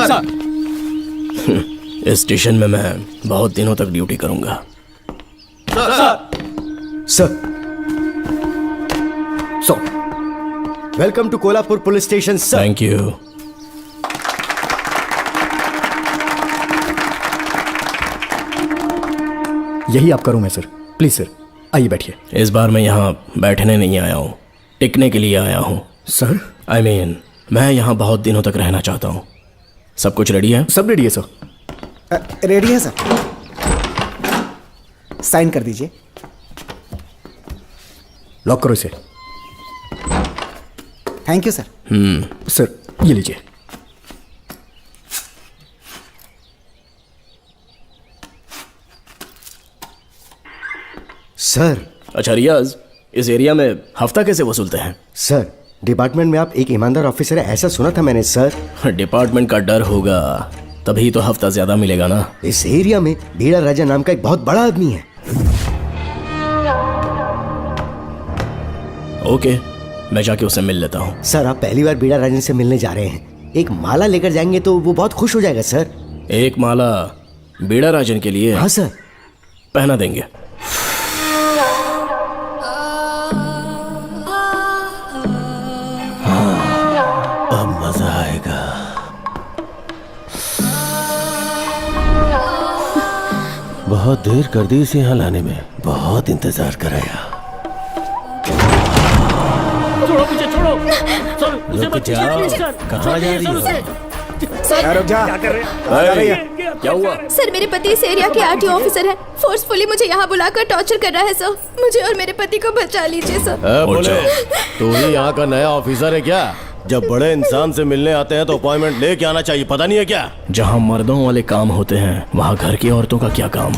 Sir. इस station में मैं बहुत दिनों तक ड्यूटी करूंगा। Sir welcome to Kolhapur police station sir. Thank you. यही आपका रूम है सर, प्लीज सर आइए बैठिए। इस बार मैं यहाँ बैठने नहीं आया हूँ, टिकने के लिए आया हूँ। सर I mean, मैं यहाँ बहुत दिनों तक रहना चाहता हूँ। सब कुछ रेडी है? सब रेडी है सर। रेडी है सर, साइन कर दीजिए। लॉक करो इसे। Thank you sir. सर ये लीजिए। सर अच्छा रियाज, इस एरिया में हफ्ता कैसे वसूलते हैं? सर डिपार्टमेंट में आप एक ईमानदार ऑफिसर है ऐसा सुना था मैंने सर। डिपार्टमेंट का डर होगा तभी तो हफ्ता ज्यादा मिलेगा ना। इस एरिया में बीड़ा राजा नाम का एक बहुत बड़ा आदमी है। ओके, मैं जाके उससे मिल लेता हूँ। सर आप पहली बार बीड़ा राजा से मिलने जा रहे हैं, एक माला लेकर जाएंगे तो वो बहुत खुश हो जाएगा सर। एक माला बीड़ा राजन के लिए? हाँ सर। पहना देंगे। अब मजा आएगा। बहुत देर कर दी इसे यहाँ लाने में, बहुत इंतजार कराया। छोड़ो मुझे, छोड़ो सर, उसे रुक मत जाओ, छेड़िए, सर। कहाँ जा रही हो? रुक जा। क्या कर रहे हैं? क्या हुआ? सर मेरे पति इस एरिया के आरटीओ ऑफिसर हैं। फोर्सफुली मुझे यहाँ बुलाकर टॉर्चर कर रहा है सर। मुझे और मेरे पति को बचा लीजिए सर। बोले तू ही यहाँ का नया ऑफिसर है क्या? जब बड़े इंसान से मिलने आते हैं तो अपॉइंटमेंट लेके आना चाहिए, पता नहीं है क्या? जहाँ मर्दों वाले काम होते हैं वहाँ घर की औरतों का क्या काम?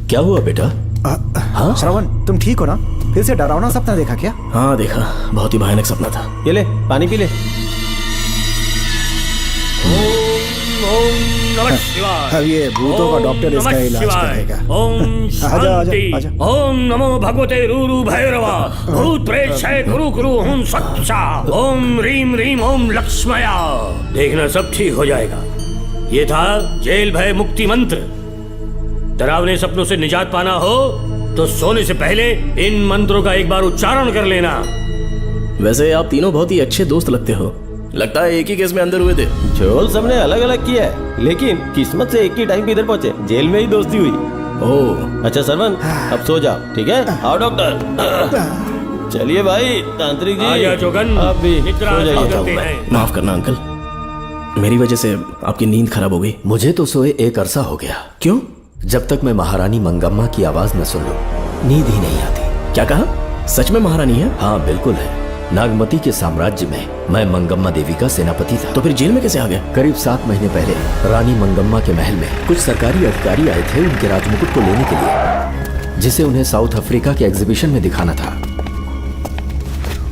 क्या हुआ बेटा? हाँ श्रवण, तुम ठीक हो ना? फिर से डरावना सपना देखा क्या? हाँ देखा, बहुत ही भयानक सपना था। ये ले पानी पी ले। नमः शिवाय। अब ये भूतों का डॉक्टर इसका नमः इलाज शिवाय। करेगा। ओम शांति। आजा। ओम नमो भगवते रूरू भैरवा। भूत प्रेत शैत कुरु कुरु ओम सच्चा। ओम रीम रीम ओम लक्ष्मया। देखना सब ठीक हो जाएगा। ये था जेल भय मुक्ति मंत्र। डरावने सपनों से निजात पाना हो तो सोने से पहले इन मंत्रों का एक बार उच्चारण कर लेना। वैसे आप तीनों बहुत ही अच्छे दोस्त लगते हो। लगता है एक ही केस में अंदर हुए थे। झोल सबने अलग अलग किया है, लेकिन किस्मत से एक ही टाइम पे इधर पहुंचे, जेल में ही दोस्ती हुई। ओह अच्छा सरवन, अब सो जाओ, ठीक है? आओ डॉक्टर। चलिए भाई तांत्रिक जी, आजा जोगन, आप भी निद्रा सो जाइए। करते हैं। माफ करना अंकल, मेरी वजह से आपकी नींद खराब हो गई। मुझे तो सोए एक अरसा हो गया। क्यों? जब तक मैं महारानी मंगम्मा की आवाज न सुन लूं नींद ही नहीं आती। क्या कहा? सच में महारानी है? हाँ बिल्कुल है। नागमती के साम्राज्य में मैं मंगम्मा देवी का सेनापति था। तो फिर जेल में कैसे आ गया? करीब 7 महीने पहले रानी मंगम्मा के महल में कुछ सरकारी अधिकारी आए थे उनके राजमुकुट को लेने के लिए, जिसे उन्हें साउथ अफ्रीका के एग्जीबिशन में दिखाना था।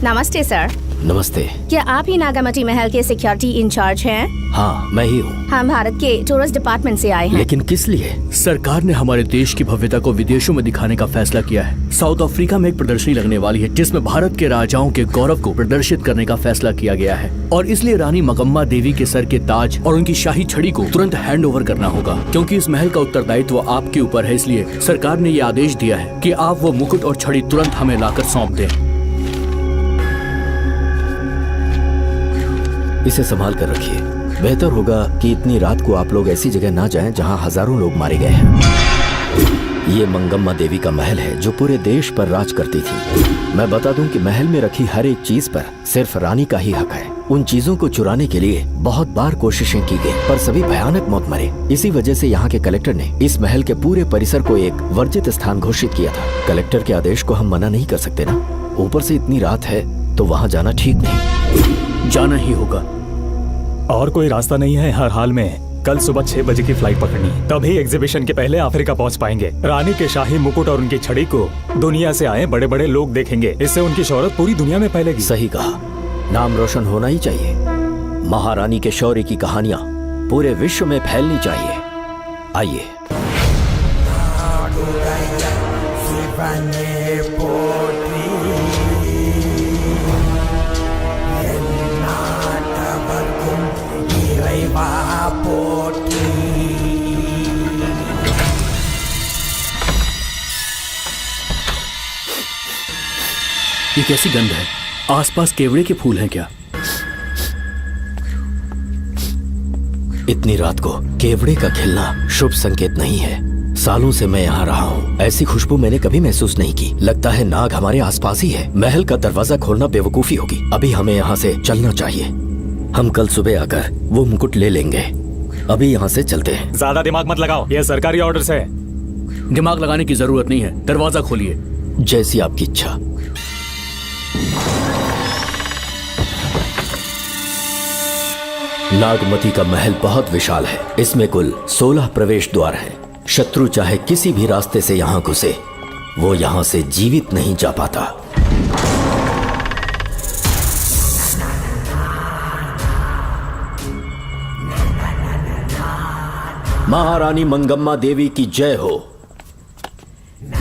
नमस्ते सर। नमस्ते। क्या आप ही नागामती महल के सिक्योरिटी इंचार्ज हैं? हाँ मैं ही हूँ। हम भारत के टूरिस्ट डिपार्टमेंट से आए हैं। लेकिन किस लिए? सरकार ने हमारे देश की भव्यता को विदेशों में दिखाने का फैसला किया है। साउथ अफ्रीका में एक प्रदर्शनी लगने वाली है जिसमें भारत के राजाओं के गौरव को प्रदर्शित करने का फैसला किया गया है, और इसलिए रानी मंगम्मा देवी के सर के ताज और उनकी शाही छड़ी को तुरंत हैंड ओवर करना होगा। क्योंकि इस महल का उत्तरदायित्व आपके ऊपर है, इसलिए सरकार ने ये आदेश दिया है कि आप वो मुकुट और छड़ी तुरंत हमें लाकर सौंप दें। इसे संभाल कर रखिए। बेहतर होगा कि इतनी रात को आप लोग ऐसी जगह ना जाएं जहां हजारों लोग मारे गए हैं। ये मंगम्मा देवी का महल है जो पूरे देश पर राज करती थी। मैं बता दूं कि महल में रखी हर एक चीज पर सिर्फ रानी का ही हक है। उन चीजों को चुराने के लिए बहुत बार कोशिशें की गई, पर सभी भयानक मौत मरे। इसी वजह से यहाँ के कलेक्टर ने इस महल के पूरे परिसर को एक वर्जित स्थान घोषित किया था। कलेक्टर के आदेश को हम मना नहीं कर सकते ना। ऊपर से इतनी रात है तो वहां जाना ठीक नहीं। जाना ही होगा। और कोई रास्ता नहीं है हर हाल में। कल सुबह 6 बजे की फ्लाइट पकड़नी, तभी एग्जीबिशन के पहले अफ्रीका पहुंच पाएंगे। रानी के शाही मुकुट और उनकी छड़ी को दुनिया से आए बड़े बड़े लोग देखेंगे। इससे उनकी शोहरत पूरी दुनिया में फैलेगी। सही कहा, नाम रोशन होना ही चाहिए। महारानी के शौर्य की कहानियां पूरे विश्व में फैलनी चाहिए। आइए। ये कैसी गंध है? आसपास केवड़े के फूल हैं क्या? इतनी रात को केवड़े का खिलना शुभ संकेत नहीं है। सालों से मैं यहाँ रहा हूँ, ऐसी खुशबू मैंने कभी महसूस नहीं की। लगता है नाग हमारे आसपास ही है। महल का दरवाजा खोलना बेवकूफी होगी। अभी हमें यहाँ से चलना चाहिए। हम कल सुबह आकर वो मुकुट ले लेंगे। अभी यहाँ से चलते हैं। ज्यादा दिमाग मत लगाओ, ये सरकारी ऑर्डर्स है। दिमाग लगाने की जरूरत नहीं है, दरवाजा खोलिए। जैसी आपकी इच्छा। नागमती का महल बहुत विशाल है। इसमें कुल 16 प्रवेश द्वार हैं। शत्रु चाहे किसी भी रास्ते से यहाँ घुसे, वो यहाँ से जीवित नहीं जा पाता। महारानी मंगम्मा देवी की जय हो।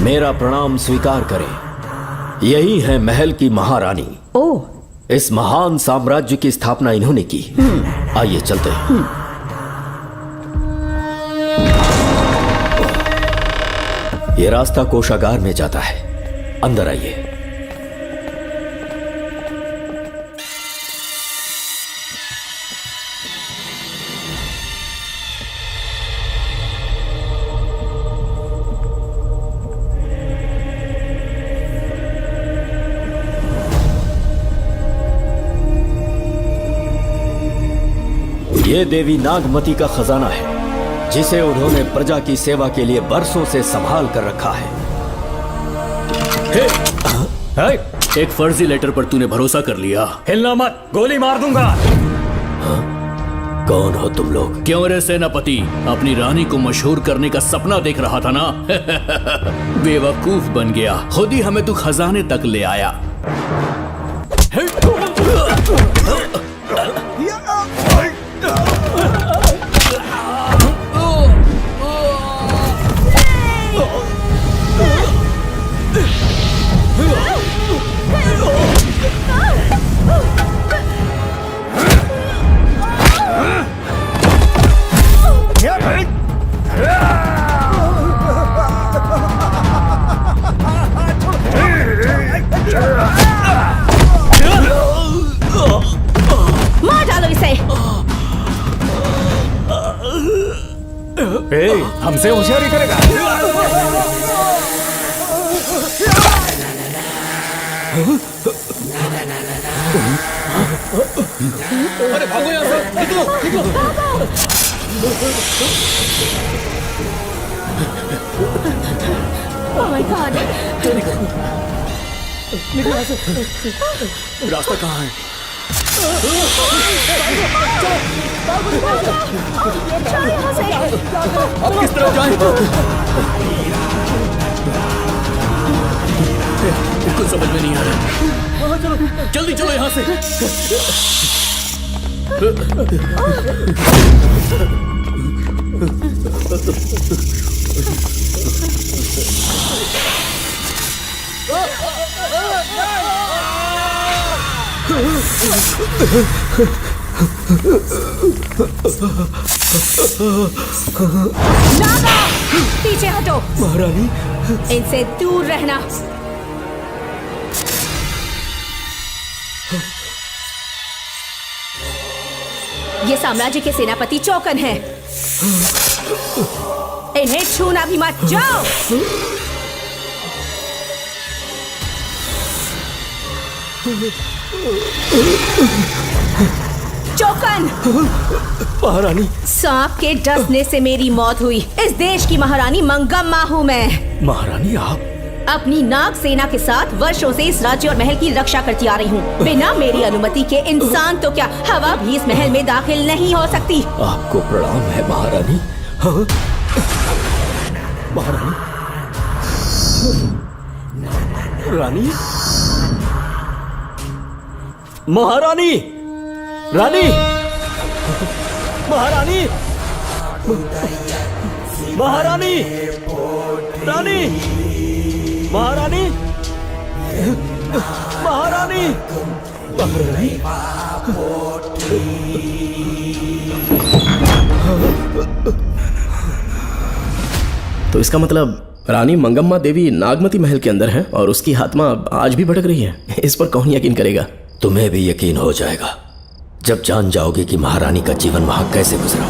मेरा प्रणाम स्वीकार करें। यही है महल की महारानी। ओह, इस महान साम्राज्य की स्थापना इन्होंने की। आइए चलते हैं। ये रास्ता कोषागार में जाता है। अंदर आइए। ये देवी नागमती का खजाना है, जिसे उन्होंने प्रजा की सेवा के लिए बरसों से संभाल कर रखा है। एक फर्जी लेटर पर तूने भरोसा कर लिया। हिलना मत, गोली मार दूंगा। कौन हो तुम लोग? क्यों रे सेनापति, अपनी रानी को मशहूर करने का सपना देख रहा था ना? बेवकूफ बन गया। खुद ही हमें तू खजाने तक ले आया। मार डालो इसे। हमसे होशियारी करेगा। अरे भागो यहाँ से, निकलो, निकलो। Oh my God! निकलो यहाँ से। रास्ता कहाँ है? अब किस तरफ जाएं? कुछ समझ में नहीं आ रहा। जल्दी चलो यहाँ से। नागा, पीछे हटो। महारानी, इनसे दूर रहना। ये साम्राज्य के सेनापति चौकन हैं। इन्हें छूना भी मत। जाओ। चौकन। महारानी, सांप के डसने से मेरी मौत हुई। इस देश की महारानी मंगम्मा हूँ मैं। महारानी आप अपनी नाग सेना के साथ वर्षों से इस राज्य और महल की रक्षा करती आ रही हूँ। बिना मेरी अनुमति के इंसान तो क्या हवा भी इस महल में दाखिल नहीं हो सकती। आपको प्रणाम है महारानी। हाँ? महारानी, रानी, महारानी, रानी, महारानी, महारानी, रानी, महारानी, महारानी, तो इसका मतलब रानी मंगम्मा देवी नागमती महल के अंदर है और उसकी आत्मा आज भी भटक रही है। इस पर कौन यकीन करेगा? तुम्हें भी यकीन हो जाएगा जब जान जाओगे कि महारानी का जीवन वहां कैसे गुजरा।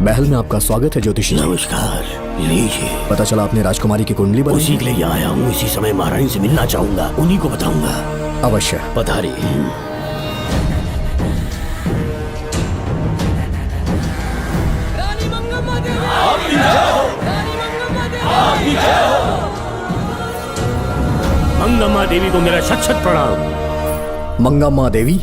महल में आपका स्वागत है ज्योतिषी। नमस्कार, लीजिए। पता चला आपने राजकुमारी की कुंडली बनाई। उसी के लिए आया हूँ। इसी समय महारानी से मिलना चाहूंगा, उन्हीं को बताऊंगा। अवश्य पधारी। मंगम्मा देवी को मेरा शत शत प्रणाम। मंगम्मा देवी,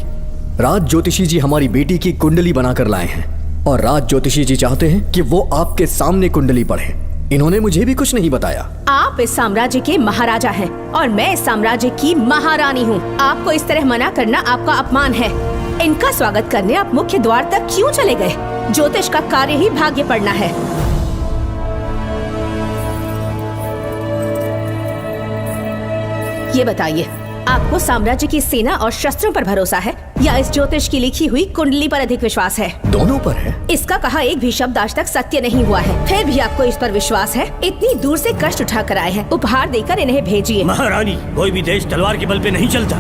राज ज्योतिषी जी हमारी बेटी की कुंडली बनाकर लाए हैं और राज ज्योतिषी जी चाहते हैं कि वो आपके सामने कुंडली पढ़े। इन्होंने मुझे भी कुछ नहीं बताया। आप इस साम्राज्य के महाराजा हैं और मैं इस साम्राज्य की महारानी हूँ। आपको इस तरह मना करना आपका अपमान है। इनका स्वागत करने आप मुख्य द्वार तक क्यों चले गए? ज्योतिष का कार्य ही भाग्य पढ़ना है। ये बताइए, आपको साम्राज्य की सेना और शस्त्रों पर भरोसा है या इस ज्योतिष की लिखी हुई कुंडली पर अधिक विश्वास है? दोनों पर है। इसका कहा एक भी शब्द आज तक सत्य नहीं हुआ है, फिर भी आपको इस पर विश्वास है? इतनी दूर से कष्ट उठा कर आए हैं, उपहार देकर इन्हें भेजिए। महारानी, कोई भी देश तलवार के बल पे नहीं चलता,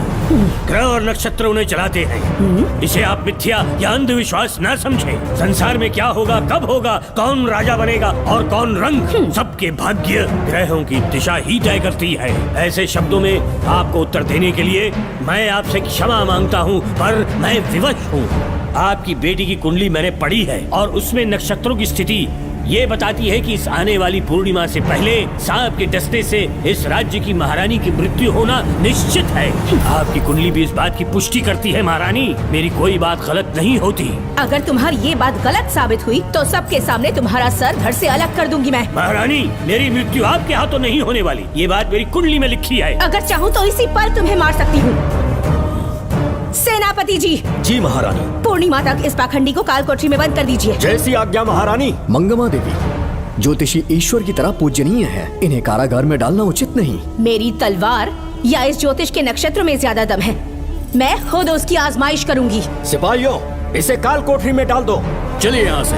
ग्रह और नक्षत्र उन्हें चलाते हैं। इसे आप मिथ्या या अंधविश्वास न समझे। संसार में क्या होगा, कब होगा, कौन राजा बनेगा और कौन रंग, सबके भाग्य ग्रहों की दिशा ही तय करती है। ऐसे शब्दों में आपको उत्तर देने के लिए मैं आपसे क्षमा मांगता हूँ, पर मैं विवश हूँ। आपकी बेटी की कुंडली मैंने पढ़ी है और उसमें नक्षत्रों की स्थिति ये बताती है कि इस आने वाली पूर्णिमा से पहले सांप के डसने से इस राज्य की महारानी की मृत्यु होना निश्चित है। आपकी कुंडली भी इस बात की पुष्टि करती है। महारानी, मेरी कोई बात गलत नहीं होती। अगर तुम्हारी ये बात गलत साबित हुई तो सबके सामने तुम्हारा सर धड़ से अलग कर दूंगी मैं। महारानी, मेरी मृत्यु आपके हाथों नहीं होने वाली, ये बात मेरी कुंडली में लिखी है। अगर चाहूँ तो इसी पल तुम्हें मार सकती हूँ। सेनापति जी। जी महारानी। पूर्णिमा तक इस पाखंडी को काल कोठरी में बंद कर दीजिए। जैसी आज्ञा महारानी। मंगम्मा देवी, ज्योतिषी ईश्वर की तरह पूजनीय है, इन्हें कारागार में डालना उचित नहीं। मेरी तलवार या इस ज्योतिष के नक्षत्र में ज्यादा दम है। मैं खुद उसकी आजमाइश करूंगी। सिपाहियों, इसे काल कोठरी में डाल दो। चलिए यहाँ से।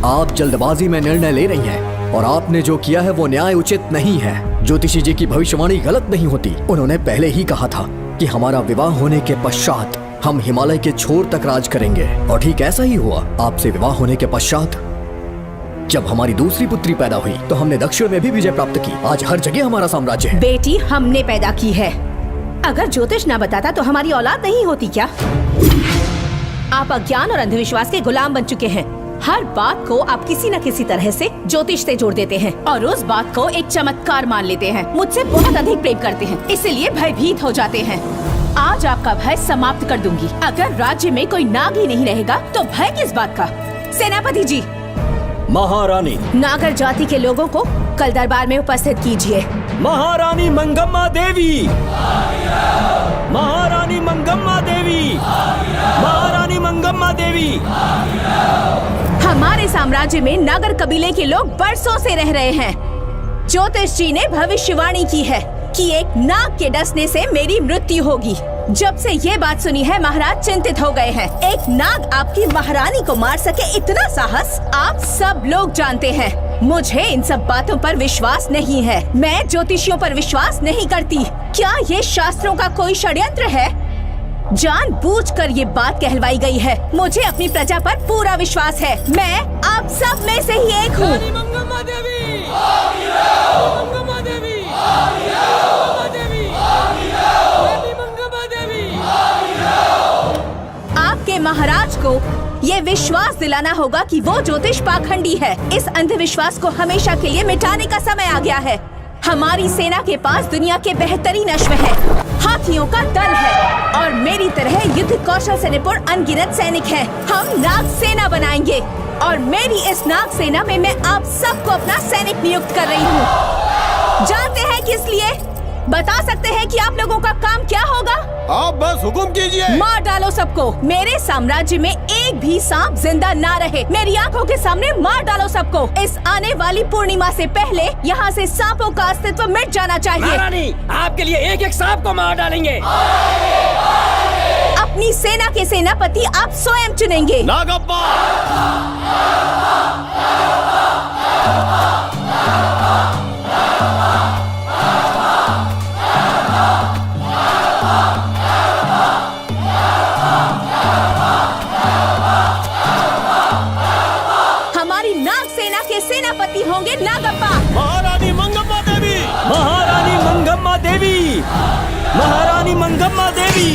आप जल्दबाजी में निर्णय ले रही हैं और आपने जो किया है वो न्याय उचित नहीं है। ज्योतिषी जी की भविष्यवाणी गलत नहीं होती। उन्होंने पहले ही कहा था कि हमारा विवाह होने के पश्चात हम हिमालय के छोर तक राज करेंगे और ठीक ऐसा ही हुआ। आपसे विवाह होने के पश्चात जब हमारी दूसरी पुत्री पैदा हुई तो हमने दक्षिण में भी विजय प्राप्त की। आज हर जगह हमारा साम्राज्य है। बेटी हमने पैदा की है। अगर ज्योतिष ना बताता तो हमारी औलाद नहीं होती क्या? आप अज्ञान और अंधविश्वास के गुलाम बन चुके हैं। हर बात को आप किसी न किसी तरह से ज्योतिष से जोड़ देते हैं और उस बात को एक चमत्कार मान लेते हैं। मुझसे बहुत अधिक प्रेम करते हैं, इसीलिए भयभीत हो जाते हैं। आज आपका भय समाप्त कर दूंगी। अगर राज्य में कोई नाग ही नहीं रहेगा तो भय किस बात का? सेनापति जी। महारानी। नागर जाति के लोगों को कल दरबार में उपस्थित कीजिए। महारानी मंगम्मा देवी। महारानी मंगम्मा देवी। महारानी मंगम्मा देवी। हमारे साम्राज्य में नागर कबीले के लोग बरसों से रह रहे हैं। ज्योतिष जी ने भविष्यवाणी की है कि एक नाग के डसने से मेरी मृत्यु होगी। जब से ये बात सुनी है महाराज चिंतित हो गए हैं। एक नाग आपकी महारानी को मार सके इतना साहस आप सब लोग जानते हैं। मुझे इन सब बातों पर विश्वास नहीं है। मैं ज्योतिषियों पर विश्वास नहीं करती। क्या ये शास्त्रों का कोई षड्यंत्र है? जानबूझकर ये बात कहलवाई गई है। मुझे अपनी प्रजा पर पूरा विश्वास है। मैं आप सब में से ही एक हूँ। आपके महाराज को ये विश्वास दिलाना होगा कि वो ज्योतिष पाखंडी है। इस अंधविश्वास को हमेशा के लिए मिटाने का समय आ गया है। हमारी सेना के पास दुनिया के बेहतरीन अश्व है, हाथियों का दल है और मेरी तरह युद्ध कौशल से निपुण अनगिनत सैनिक हैं। हम नाग सेना बनाएंगे और मेरी इस नाग सेना में मैं आप सबको अपना सैनिक नियुक्त कर रही हूँ। जानते हैं किस लिए? बता सकते हैं कि आप लोगों का काम क्या होगा? आप बस हुक्म कीजिए। मार डालो सबको। मेरे साम्राज्य में एक भी सांप जिंदा ना रहे। मेरी आंखों के सामने मार डालो सबको। इस आने वाली पूर्णिमा से पहले यहाँ से सांपों का अस्तित्व मिट जाना चाहिए। महारानी, आपके लिए एक एक सांप को मार डालेंगे। अपनी सेना के सेनापति आप स्वयं चुनेंगे। नागप्पा। सेनापति होंगे नागप्पा। महारानी मंगम्मा देवी। महारानी मंगम्मा देवी। महारानी मंगम्मा देवी।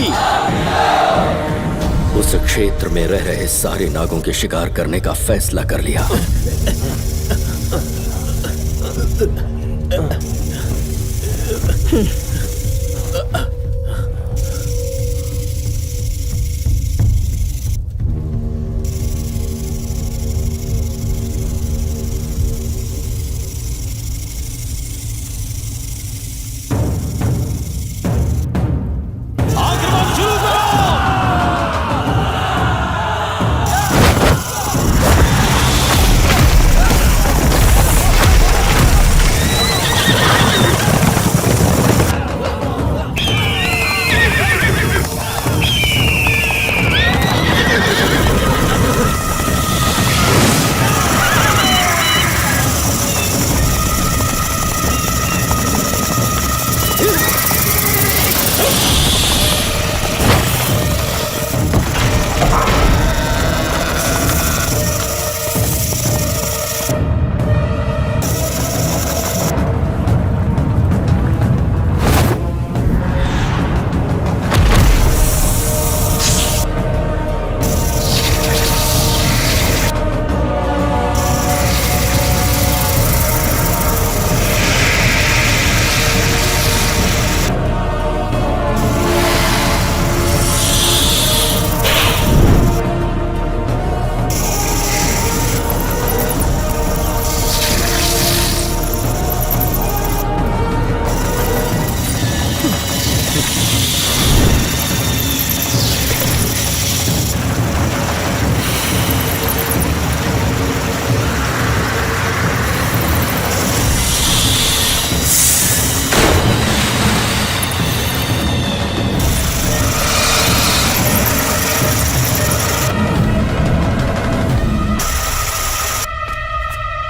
उस क्षेत्र में रह रहे सारे नागों के शिकार करने का फैसला कर लिया।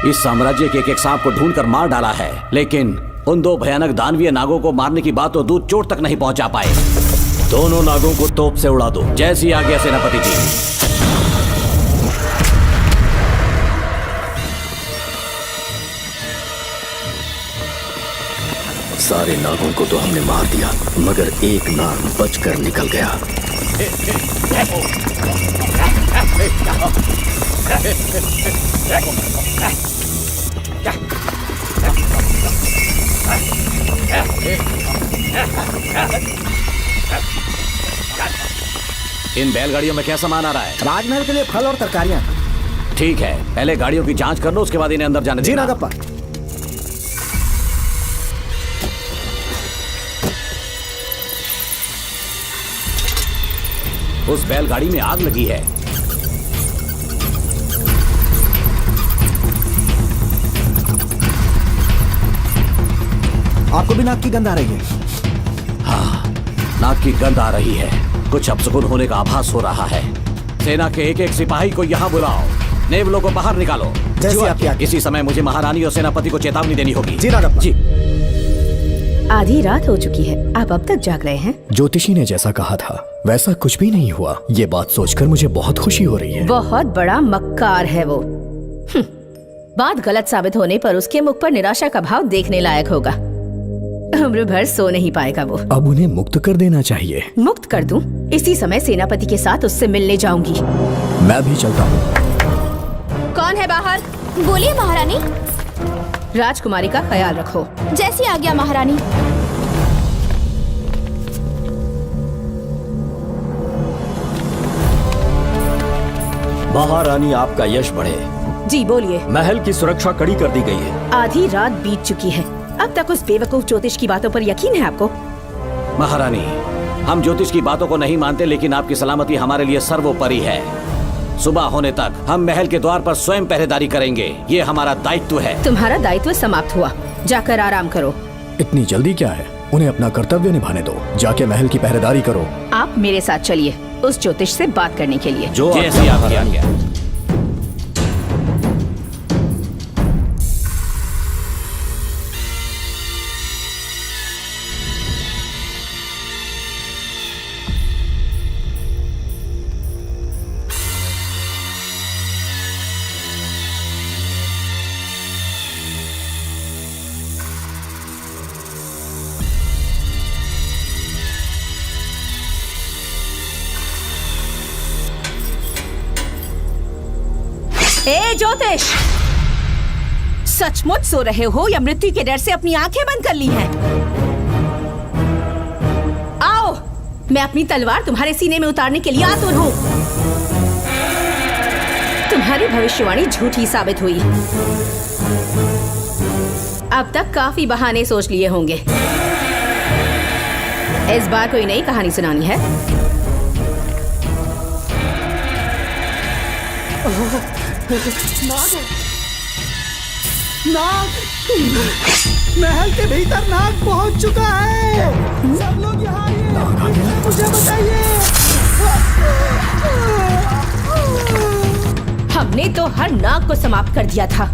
इस साम्राज्य के एक सांप को ढूंढकर मार डाला है, लेकिन उन दो भयानक दानवीय नागों को मारने की बात तो दूध चोट तक नहीं पहुंचा पाए। दोनों नागों को तोप से उड़ा दो। जैसी आज्ञा सेनापति जी। सारे नागों को तो हमने मार दिया, मगर एक नाग बचकर निकल गया। इन बैलगाड़ियों में क्या सामान आ रहा है? राजमहल के लिए फल और तरकारियां। ठीक है, पहले गाड़ियों की जांच कर लो, उसके बाद इन्हें अंदर जाने जी देना। नागप्पा। उस बैलगाड़ी में आग लगी है। आपको भी नाक की गंध आ रही है? हाँ, नाक की गंध आ रही है। कुछ अपशकुन होने का आभास हो रहा है। सेना के एक एक सिपाही को यहाँ बुलाओ, नेवलों को बाहर निकालो। जैसी आपकी आज्ञा। इसी समय मुझे महारानी और सेनापति को चेतावनी देनी होगी। जी नागप्पा। जी। आधी रात हो चुकी है, आप अब तक जाग रहे हैं? ज्योतिषी ने जैसा कहा था वैसा कुछ भी नहीं हुआ। ये बात सोचकर मुझे बहुत खुशी हो रही है। बहुत बड़ा मक्कार है वो। बात गलत साबित होने पर उसके मुख पर निराशा का भाव देखने लायक होगा। उम्र भर सो नहीं पाएगा वो। अब उन्हें मुक्त कर देना चाहिए। मुक्त कर दूं? इसी समय सेनापति के साथ उससे मिलने जाऊंगी। मैं भी चलता हूँ। कौन है बाहर? बोलिए महारानी। राजकुमारी का ख्याल रखो। जैसी आज्ञा महारानी। महारानी आपका यश बढ़े। जी बोलिए। महल की सुरक्षा कड़ी कर दी गई है। आधी रात बीत चुकी है, अब तक उस बेवकूफ ज्योतिष की बातों पर यकीन है आपको? महारानी, हम ज्योतिष की बातों को नहीं मानते, लेकिन आपकी सलामती हमारे लिए सर्वोपरि है। सुबह होने तक हम महल के द्वार पर स्वयं पहरेदारी करेंगे, ये हमारा दायित्व है। तुम्हारा दायित्व समाप्त हुआ, जाकर आराम करो। इतनी जल्दी क्या है? उन्हें अपना कर्तव्य निभाने दो। जाके महल की पहरेदारी करो। आप मेरे साथ चलिए उस ज्योतिष से बात करने के लिए। जो जैसे आपकी आज्ञा। ए ज्योतिष, सचमुच सो रहे हो या मृत्यु के डर से अपनी आंखें बंद कर ली हैं? आओ, मैं अपनी तलवार तुम्हारे सीने में उतारने के लिए आतुर हूं। तुम्हारी भविष्यवाणी झूठी साबित हुई। अब तक काफी बहाने सोच लिए होंगे। इस बार कोई नई कहानी सुनानी है? नाग! महल के भीतर नाग पहुंच चुका है। सब लोग यहाँ आइए, मुझे बचाइए। हमने तो हर नाग को समाप्त कर दिया था।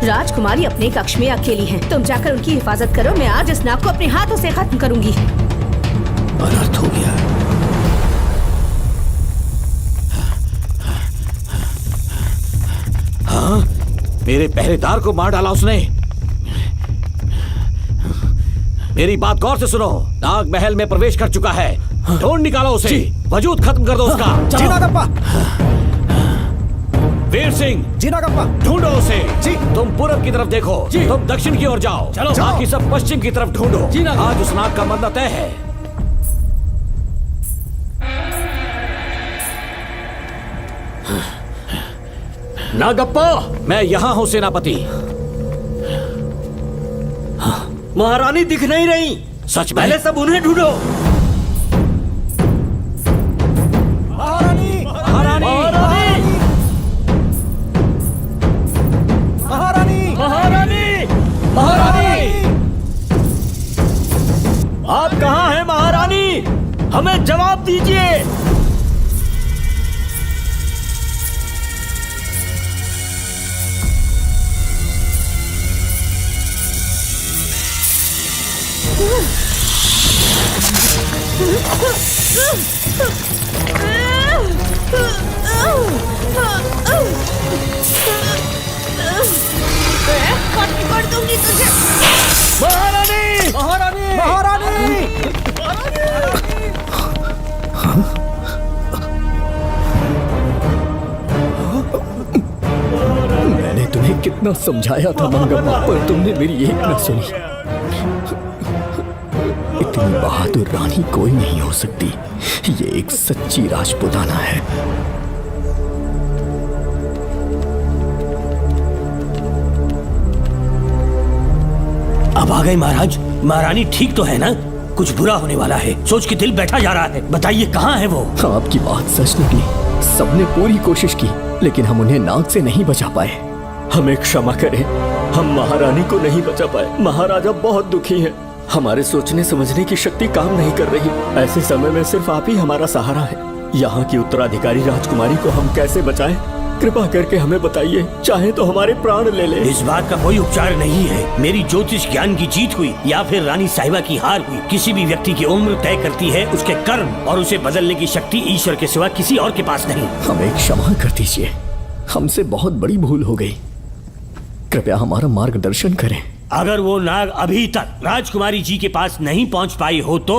राजकुमारी अपने कक्ष में अकेली है, तुम जाकर उनकी हिफाजत करो। मैं आज इस नाग को अपने हाथों से खत्म करूंगी। अनर्थ हो गया। हाँ, मेरे पहरेदार को मार डाला उसने। मेरी बात गौर से सुनो, नाग महल में प्रवेश कर चुका है। ढूंढ निकालो उसे, वजूद खत्म कर दो उसका। जी नागप्पा। वीर सिंह, जी नागप्पा। ढूंढो उसे। जी। तुम पूरब की तरफ देखो, तुम दक्षिण की ओर जाओ। चलो। बाकी सब पश्चिम की तरफ ढूंढो। आज उस नाग का मरना तय है। नागप्पा, मैं यहाँ हूँ सेनापति। महारानी दिख नहीं रही। सच में? पहले सब उन्हें ढूंढो। महारानी! महारानी! महारानी! महारानी! महारानी! आप कहाँ हैं महारानी? हमें जवाब दीजिए। कर दूंगी तुझे। महारानी! महारानी! महारानी! मैंने तुम्हें कितना समझाया था मंगम्मा, पर तुमने मेरी एक न सुनी। इतनी बहादुर रानी कोई नहीं हो सकती। ये एक सच्ची राजपुताना है। अब आ गए महाराज। महारानी ठीक तो है ना? कुछ बुरा होने वाला है, सोच के दिल बैठा जा रहा है। बताइए कहाँ है वो? आपकी बात सच निकली। सबने पूरी कोशिश की, लेकिन हम उन्हें नाग से नहीं बचा पाए। हमें क्षमा करें, हम महारानी को नहीं बचा पाए। महाराजा बहुत दुखी हैं। हमारे सोचने समझने की शक्ति काम नहीं कर रही। ऐसे समय में सिर्फ आप ही हमारा सहारा है। यहाँ की उत्तराधिकारी राजकुमारी को हम कैसे बचाएं? कृपा करके हमें बताइए, चाहे तो हमारे प्राण ले ले। इस बात का कोई उपचार नहीं है। मेरी ज्योतिष ज्ञान की जीत हुई या फिर रानी साहिबा की हार हुई, किसी भी व्यक्ति की उम्र तय करती है उसके कर्म, और उसे बदलने की शक्ति ईश्वर के सिवा किसी और के पास नहीं। हमें क्षमा कर दीजिए, हमसे बहुत बड़ी भूल हो गई। कृपया हमारा मार्गदर्शन करें। अगर वो नाग अभी तक राजकुमारी जी के पास नहीं पहुंच पाई हो तो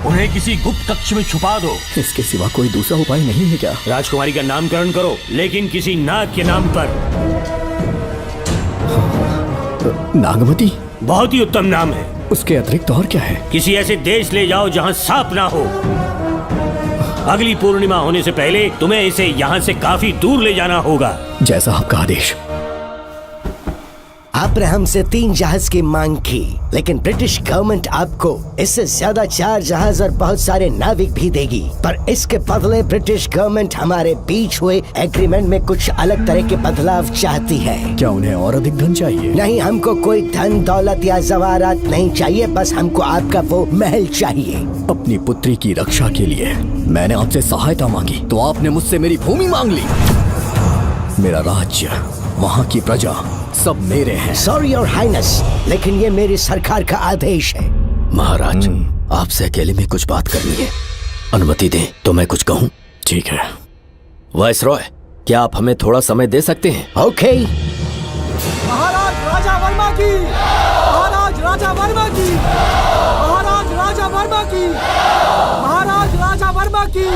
उन्हें किसी गुप्त कक्ष में छुपा दो। इसके सिवा कोई दूसरा उपाय नहीं है क्या? राजकुमारी का नामकरण करो, लेकिन किसी नाग के नाम पर। नागमती बहुत ही उत्तम नाम है। उसके अतिरिक्त और क्या है? किसी ऐसे देश ले जाओ जहाँ सांप ना हो। अगली पूर्णिमा होने से पहले तुम्हें इसे यहाँ से काफी दूर ले जाना होगा। जैसा आपका आदेश। आपने हमसे 3 जहाज की मांग की, लेकिन ब्रिटिश गवर्नमेंट आपको इससे ज्यादा 4 जहाज और बहुत सारे नाविक भी देगी। पर इसके बदले ब्रिटिश गवर्नमेंट हमारे बीच हुए एग्रीमेंट में कुछ अलग तरह के बदलाव चाहती है। क्या उन्हें और अधिक धन चाहिए? नहीं, हमको कोई धन दौलत या जवाहरात नहीं चाहिए, बस हमको आपका वो महल चाहिए। अपनी पुत्री की रक्षा के लिए मैंने आपसे सहायता मांगी तो आपने मुझसे मेरी भूमि मांग ली। मेरा राज्य, वहाँ की प्रजा सब मेरे हैं। सॉरी योर हाइनेस, लेकिन ये मेरी सरकार का आदेश है। महाराज, आपसे अकेले में कुछ बात करनी है, अनुमति दें तो मैं कुछ कहूँ? ठीक है। वायसरॉय, क्या आप हमें थोड़ा समय दे सकते हैं? ओके। महाराज राजा वर्मा की, महाराज राजा वर्मा की, महाराज राजा वर्मा की, महाराज राजा वर्मा की।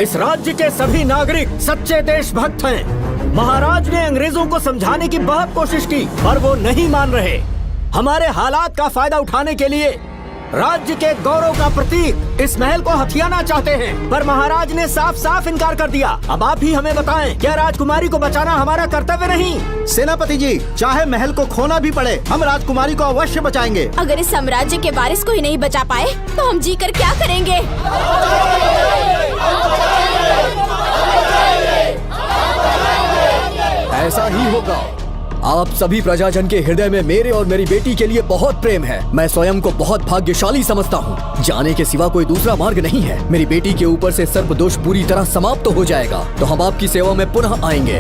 इस राज्य के सभी नागरिक सच्चे देशभक्त हैं। महाराज ने अंग्रेजों को समझाने की बहुत कोशिश की, पर वो नहीं मान रहे। हमारे हालात का फायदा उठाने के लिए राज्य के गौरव का प्रतीक इस महल को हथियाना चाहते हैं, पर महाराज ने साफ साफ इनकार कर दिया। अब आप ही हमें बताएं, क्या राजकुमारी को बचाना हमारा कर्तव्य नहीं? सेनापति जी, चाहे महल को खोना भी पड़े, हम राजकुमारी को अवश्य बचाएंगे। अगर इस साम्राज्य के वारिस को ही नहीं बचा पाए तो हम जीकर क्या करेंगे? ऐसा ही होगा। आप सभी प्रजाजन के हृदय में मेरे और मेरी बेटी के लिए बहुत प्रेम है। मैं स्वयं को बहुत भाग्यशाली समझता हूँ। जाने के सिवा कोई दूसरा मार्ग नहीं है। मेरी बेटी के ऊपर से सर्प दोष पूरी तरह समाप्त हो जाएगा तो हम आपकी सेवा में पुनः आएंगे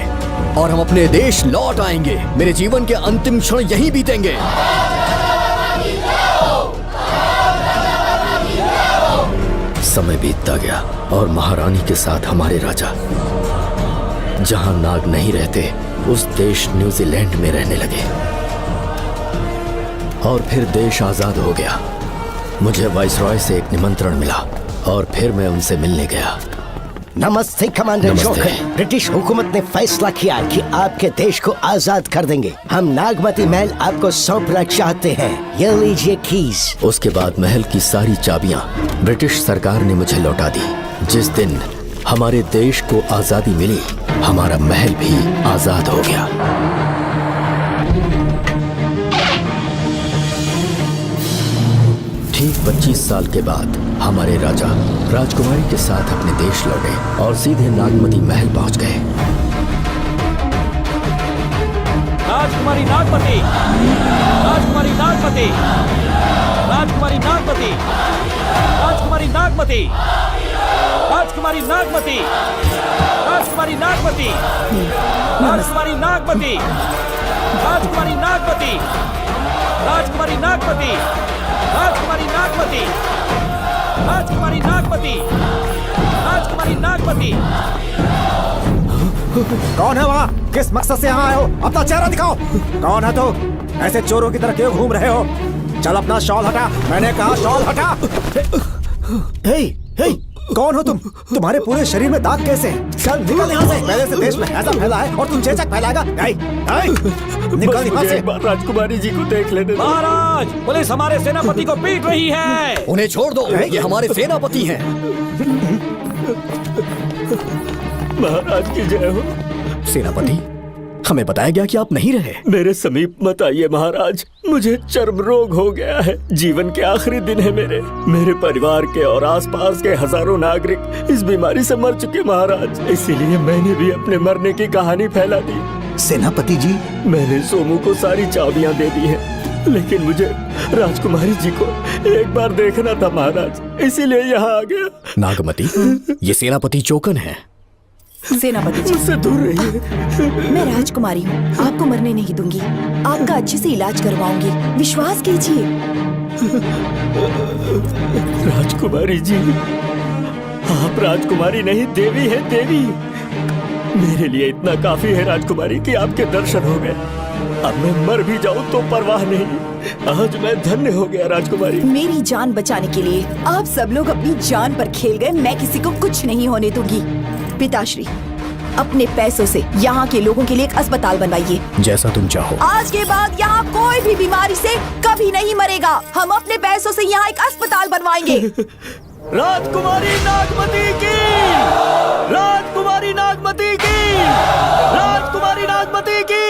और हम अपने देश लौट आएंगे। मेरे जीवन के अंतिम क्षण यहीं बीतेंगे। समय बीतता गया और महारानी के साथ हमारे राजा जहां नाग नहीं रहते उस देश न्यूजीलैंड में रहने लगे और फिर देश आजाद हो गया। मुझे वाइसरॉय से एक निमंत्रण मिला और फिर मैं उनसे मिलने गया। नमस्ते कमांडर जोकर। ब्रिटिश हुकूमत ने फैसला किया कि आपके देश को आजाद कर देंगे। हम नागमती महल आपको सौंपना चाहते हैं। ये लीजिए कीज। उसके बाद महल की सारी चाबियां ब्रिटिश सरकार ने मुझे लौटा दी। जिस दिन हमारे देश को आजादी मिली, हमारा महल भी आजाद हो गया। ठीक 25 साल के बाद हमारे राजा राजकुमारी के साथ अपने देश लौटे और सीधे नागमती महल पहुंच गए। राजकुमारी नागमती, राजकुमारी नागमती, राजकुमारी नागमती, राजकुमारी नागमती, राजकुमारी नागमती, राजकुमारी नागमती, राजकुमारी नागमती, राजकुमारी नागमती, राजकुमारी नागमती, राजकुमारी नागमती, राजकुमारी नागमती, राजकुमारी नागमती। कौन है वहाँ? किस मकसद से यहाँ आए हो? अपना चेहरा दिखाओ। कौन है तो? ऐसे चोरों की तरह क्यों घूम रहे हो? चल अपना शॉल हटा। मैंने कहा शॉल हटा। हे, हे, कौन हो तुम? तुम्हारे पूरे शरीर में दाग कैसे हैं? चल निकल यहाँ से। पहले से देश में हैजा फैला है और तुम चेचक फैलाएगा। निकल यहाँ से। राजकुमारी जी को देख लेने। महाराज, पुलिस हमारे सेनापति को पीट रही है। उन्हें छोड़ दो, ये हमारे सेनापति हैं। महाराज की जय हो। सेनापति, हमें बताया गया कि आप नहीं रहे। मेरे समीप मत आइए महाराज, मुझे चर्म रोग हो गया है। जीवन के आखिरी दिन है मेरे परिवार के और आसपास के हजारों नागरिक इस बीमारी से मर चुके महाराज। इसीलिए मैंने भी अपने मरने की कहानी फैला दी। सेनापति जी, मैंने सोमू को सारी चाबियां दे दी हैं, लेकिन मुझे राजकुमारी जी को एक बार देखना था महाराज, इसीलिए यहाँ आ गया। नागमती, ये सेनापति चोकन है। सेनापति जी, मुझसे दूर रहिए। मैं राजकुमारी हूँ, आपको मरने नहीं दूंगी। आपका अच्छे से इलाज करवाऊंगी, विश्वास कीजिए। राजकुमारी जी, आप राजकुमारी नहीं देवी है, देवी। मेरे लिए इतना काफी है राजकुमारी कि आपके दर्शन हो गए। अब मैं मर भी जाऊं तो परवाह नहीं। आज मैं धन्य हो गया राजकुमारी। मेरी जान बचाने के लिए आप सब लोग अपनी जान पर खेल गए। मैं किसी को कुछ नहीं होने दूंगी। पिताश्री, अपने पैसों से यहाँ के लोगों के लिए एक अस्पताल बनवाइए। जैसा तुम चाहो। आज के बाद यहाँ कोई भी बीमारी से कभी नहीं मरेगा। हम अपने पैसों से यहाँ एक अस्पताल बनवाएंगे। राजकुमारी नागमती की, राजकुमारी नागमती की, राजकुमारी नागमती की।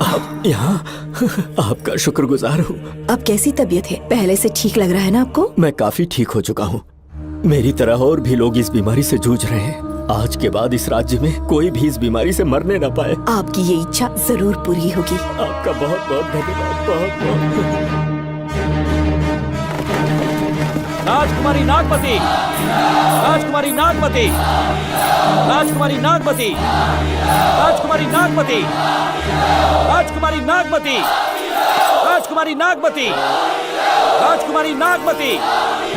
आप यहाँ, आपका शुक्रगुजार हूँ। अब कैसी तबीयत है? पहले से ठीक लग रहा है ना आपको? मैं काफी ठीक हो चुका हूँ। मेरी तरह और भी लोग इस बीमारी से जूझ रहे हैं। आज के बाद इस राज्य में कोई भी इस बीमारी से मरने न पाए। आपकी ये इच्छा जरूर पूरी होगी। आपका बहुत बहुत धन्यवाद, बहुत बहुत। राजकुमारी नागमती, राजकुमारी नागमती, राजकुमारी नागमती, राजकुमारी नागमती, राजकुमारी नागमती, राजकुमारी नागमती, राजकुमारी नागमती।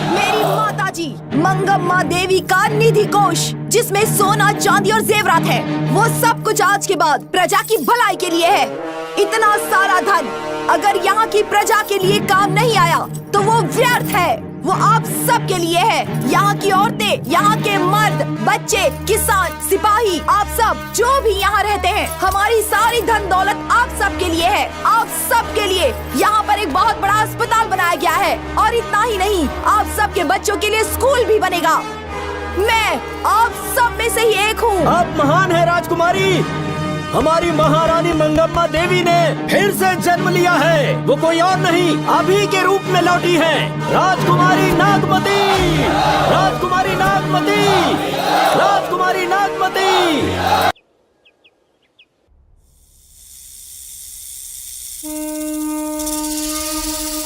मेरी माता जी मंगम्मा देवी का निधि कोष, जिसमें सोना, चांदी और जेवरात है, वो सब कुछ आज के बाद प्रजा की भलाई के लिए है। इतना सारा धन अगर यहाँ की प्रजा के लिए काम नहीं आया तो वो व्यर्थ है। वो आप सब के लिए है। यहाँ की औरतें, यहाँ के मर्द, बच्चे, किसान, सिपाही, आप सब जो भी यहाँ रहते हैं, हमारी सारी धन दौलत आप सब के लिए है। आप सब के लिए यहाँ पर एक बहुत बड़ा अस्पताल बनाया गया है। और इतना ही नहीं, आप सब के बच्चों के लिए स्कूल भी बनेगा। मैं आप सब में से ही एक हूँ। आप महान है राजकुमारी। हमारी महारानी मंगम्मा देवी ने फिर से जन्म लिया है। वो कोई और नहीं, आप ही के रूप में लौटी है। राजकुमारी नागमती, राजकुमारी नागमती, राजकुमारी नागमती।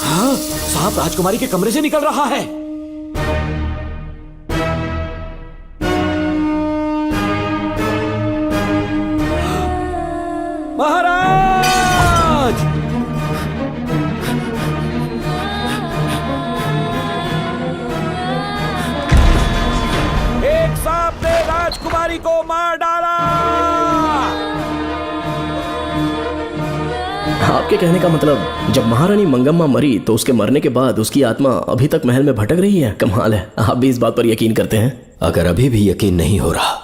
हाँ, सांप राजकुमारी के कमरे से निकल रहा है। महाराज! एक सांप ने राजकुमारी को मार डाला। आपके कहने का मतलब जब महारानी मंगम्मा मरी तो उसके मरने के बाद उसकी आत्मा अभी तक महल में भटक रही है? कमाल है, आप भी इस बात पर यकीन करते हैं? अगर अभी भी यकीन नहीं हो रहा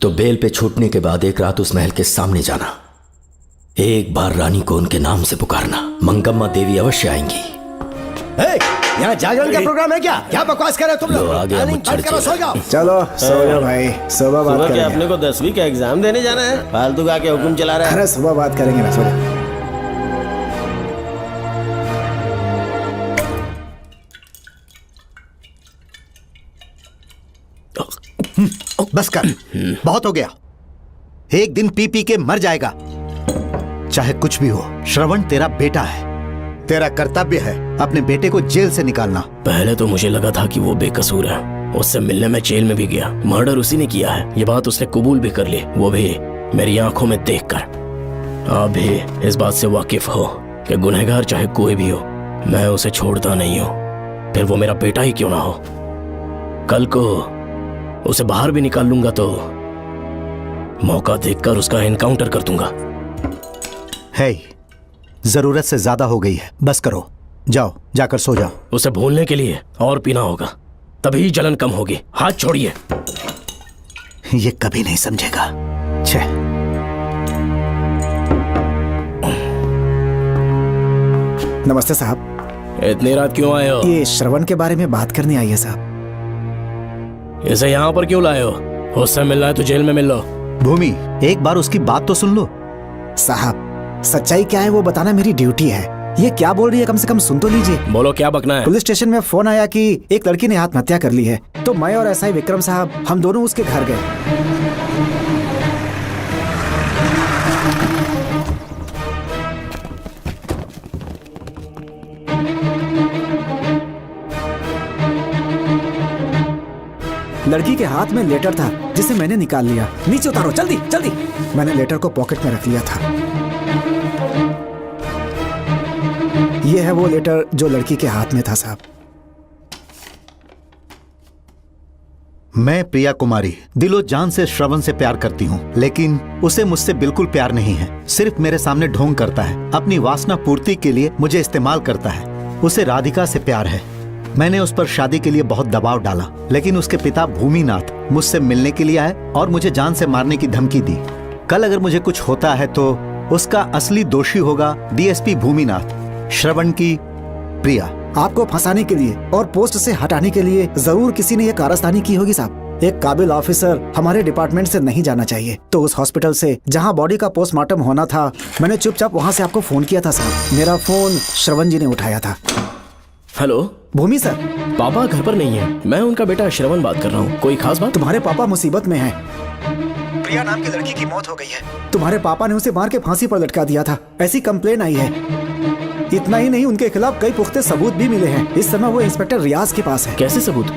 तो बेल पे छूटने के बाद एक रात उस महल के सामने जाना, एक बार रानी को उनके नाम से पुकारना। मंगम्मा देवी अवश्य आएंगी। यहाँ जागरण का प्रोग्राम है क्या? क्या बकवास कर रहे हो तुम लोग? आ गया मुझ करो, सो जाओ। चलो सो जाओ भाई, सुबह बात सुबह करेंगे। क्या अपने को 10वीं का एग्जाम देने जाना है? फालतू का क्या हुक्म चला रहा है? अरे सुबह बात करेंगे ना, सो जाओ। बस कर, बहुत हो गया। एक दिन पी पी के मर जाएगा। चाहे कुछ भी हो, श्रवण तेरा बेटा है। तेरा कर्तव्य है अपने बेटे को जेल से निकालना। पहले तो मुझे लगा था कि वो बेकसूर है। उससे मिलने में जेल में भी गया। मर्डर उसी ने किया है, ये बात उसने कबूल भी कर ली, वो भी मेरी आंखों में देखकर। आप भी इस बात से वाकिफ हो कि गुनहगार चाहे कोई भी हो, मैं उसे छोड़ता नहीं हूँ, फिर वो मेरा बेटा ही क्यों ना हो। कल को उसे बाहर भी निकाल लूंगा तो मौका देखकर उसका एनकाउंटर कर दूंगा। है, जरूरत से ज्यादा हो गई है, बस करो। जाओ, जाकर सो जाओ। उसे भूलने के लिए और पीना होगा, तभी जलन कम होगी। हाथ छोड़िए। ये कभी नहीं समझेगा। छे। नमस्ते साहब। इतनी रात क्यों आए हो? ये श्रवण के बारे में बात करने आई है साहब। इसे यहाँ पर क्यों लाए हो? उससे मिलना है तो जेल में मिल लो। भूमि, एक बार उसकी बात तो सुन लो। साहब, सच्चाई क्या है वो बताना मेरी ड्यूटी है। ये क्या बोल रही है, कम से कम सुन तो लीजिए। बोलो, क्या बकना है? पुलिस स्टेशन में फोन आया कि एक लड़की ने आत्महत्या कर ली है, तो मैं और एसआई विक्रम साहब हम दोनों उसके घर गए। लड़की के हाथ में लेटर था जिसे मैंने निकाल लिया। नीचे उतारो, जल्दी जल्दी। मैंने लेटर को पॉकेट में रख लिया था। ये है वो लेटर जो लड़की के हाथ में था साहब। मैं प्रिया कुमारी दिलो जान से श्रवण से प्यार करती हूँ, लेकिन उसे मुझसे बिल्कुल प्यार नहीं है। सिर्फ मेरे सामने ढोंग करता है, अपनी वासना पूर्ति के लिए मुझे इस्तेमाल करता है। उसे राधिका से प्यार है। मैंने उस पर शादी के लिए बहुत दबाव डाला, लेकिन उसके पिता भूमिनाथ मुझसे मिलने के लिए आए और मुझे जान से मारने की धमकी दी। कल अगर मुझे कुछ होता है तो उसका असली दोषी होगा डीएसपी भूमिनाथ। श्रवण की प्रिया। आपको फंसाने के लिए और पोस्ट से हटाने के लिए जरूर किसी ने ये कारस्तानी की होगी साहब। एक काबिल ऑफिसर हमारे डिपार्टमेंट से नहीं जाना चाहिए। तो उस हॉस्पिटल से जहां बॉडी का पोस्टमार्टम होना था, मैंने चुपचाप वहां से आपको फोन किया था साहब। मेरा फोन श्रवण जी ने उठाया था। हेलो भूमि सर। पापा घर पर नहीं है। मैं उनका बेटा श्रवण बात कर रहा हूँ। कोई खास बात? तुम्हारे पापा मुसीबत में हैं। प्रिया नाम की लड़की की मौत हो गई है। तुम्हारे पापा ने उसे मार के फांसी पर लटका दिया था, ऐसी कंप्लेन आई है। इतना ही नहीं, उनके खिलाफ कई पुख्ते सबूत भी मिले हैं। इस समय वो इंस्पेक्टर रियाज के पास है। कैसे सबूत?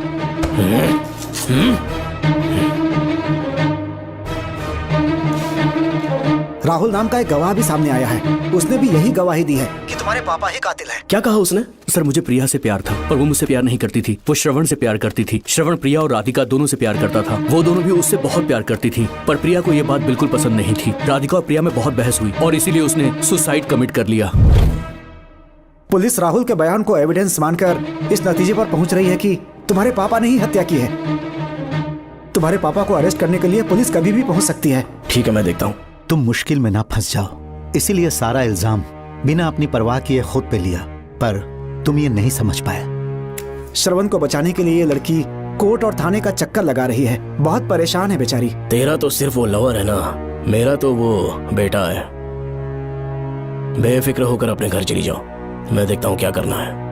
राहुल नाम का एक गवाह भी सामने आया है। उसने भी यही गवाही दी है कि तुम्हारे पापा ही कातिल हैं। क्या कहा उसने? सर मुझे प्रिया से प्यार था, पर वो मुझसे प्यार नहीं करती थी। वो श्रवण से प्यार करती थी। श्रवण प्रिया और राधिका दोनों से प्यार करता था। वो दोनों भी उससे बहुत प्यार करती थी, पर प्रिया को ये बात बिल्कुल पसंद नहीं थी। राधिका और प्रिया में बहुत बहस हुई और इसीलिए उसने सुसाइड कमिट कर लिया। पुलिस राहुल के बयान को एविडेंस मानकर इस नतीजे पर पहुंच रही है कि तुम्हारे पापा ने ही हत्या की है। तुम्हारे पापा को अरेस्ट करने के लिए पुलिस कभी भी पहुंच सकती है। ठीक है, मैं देखता हूँ। तुम मुश्किल में ना फंस जाओ, इसीलिए सारा इल्जाम बिना अपनी परवाह किए खुद पे लिया, पर तुम ये नहीं समझ पाए। श्रवण को बचाने के लिए ये लड़की कोर्ट और थाने का चक्कर लगा रही है। बहुत परेशान है बेचारी। तेरा तो सिर्फ वो लवर है ना, मेरा तो वो बेटा है। बेफिक्र होकर अपने घर चली जाओ, मैं देखता हूँ क्या करना है।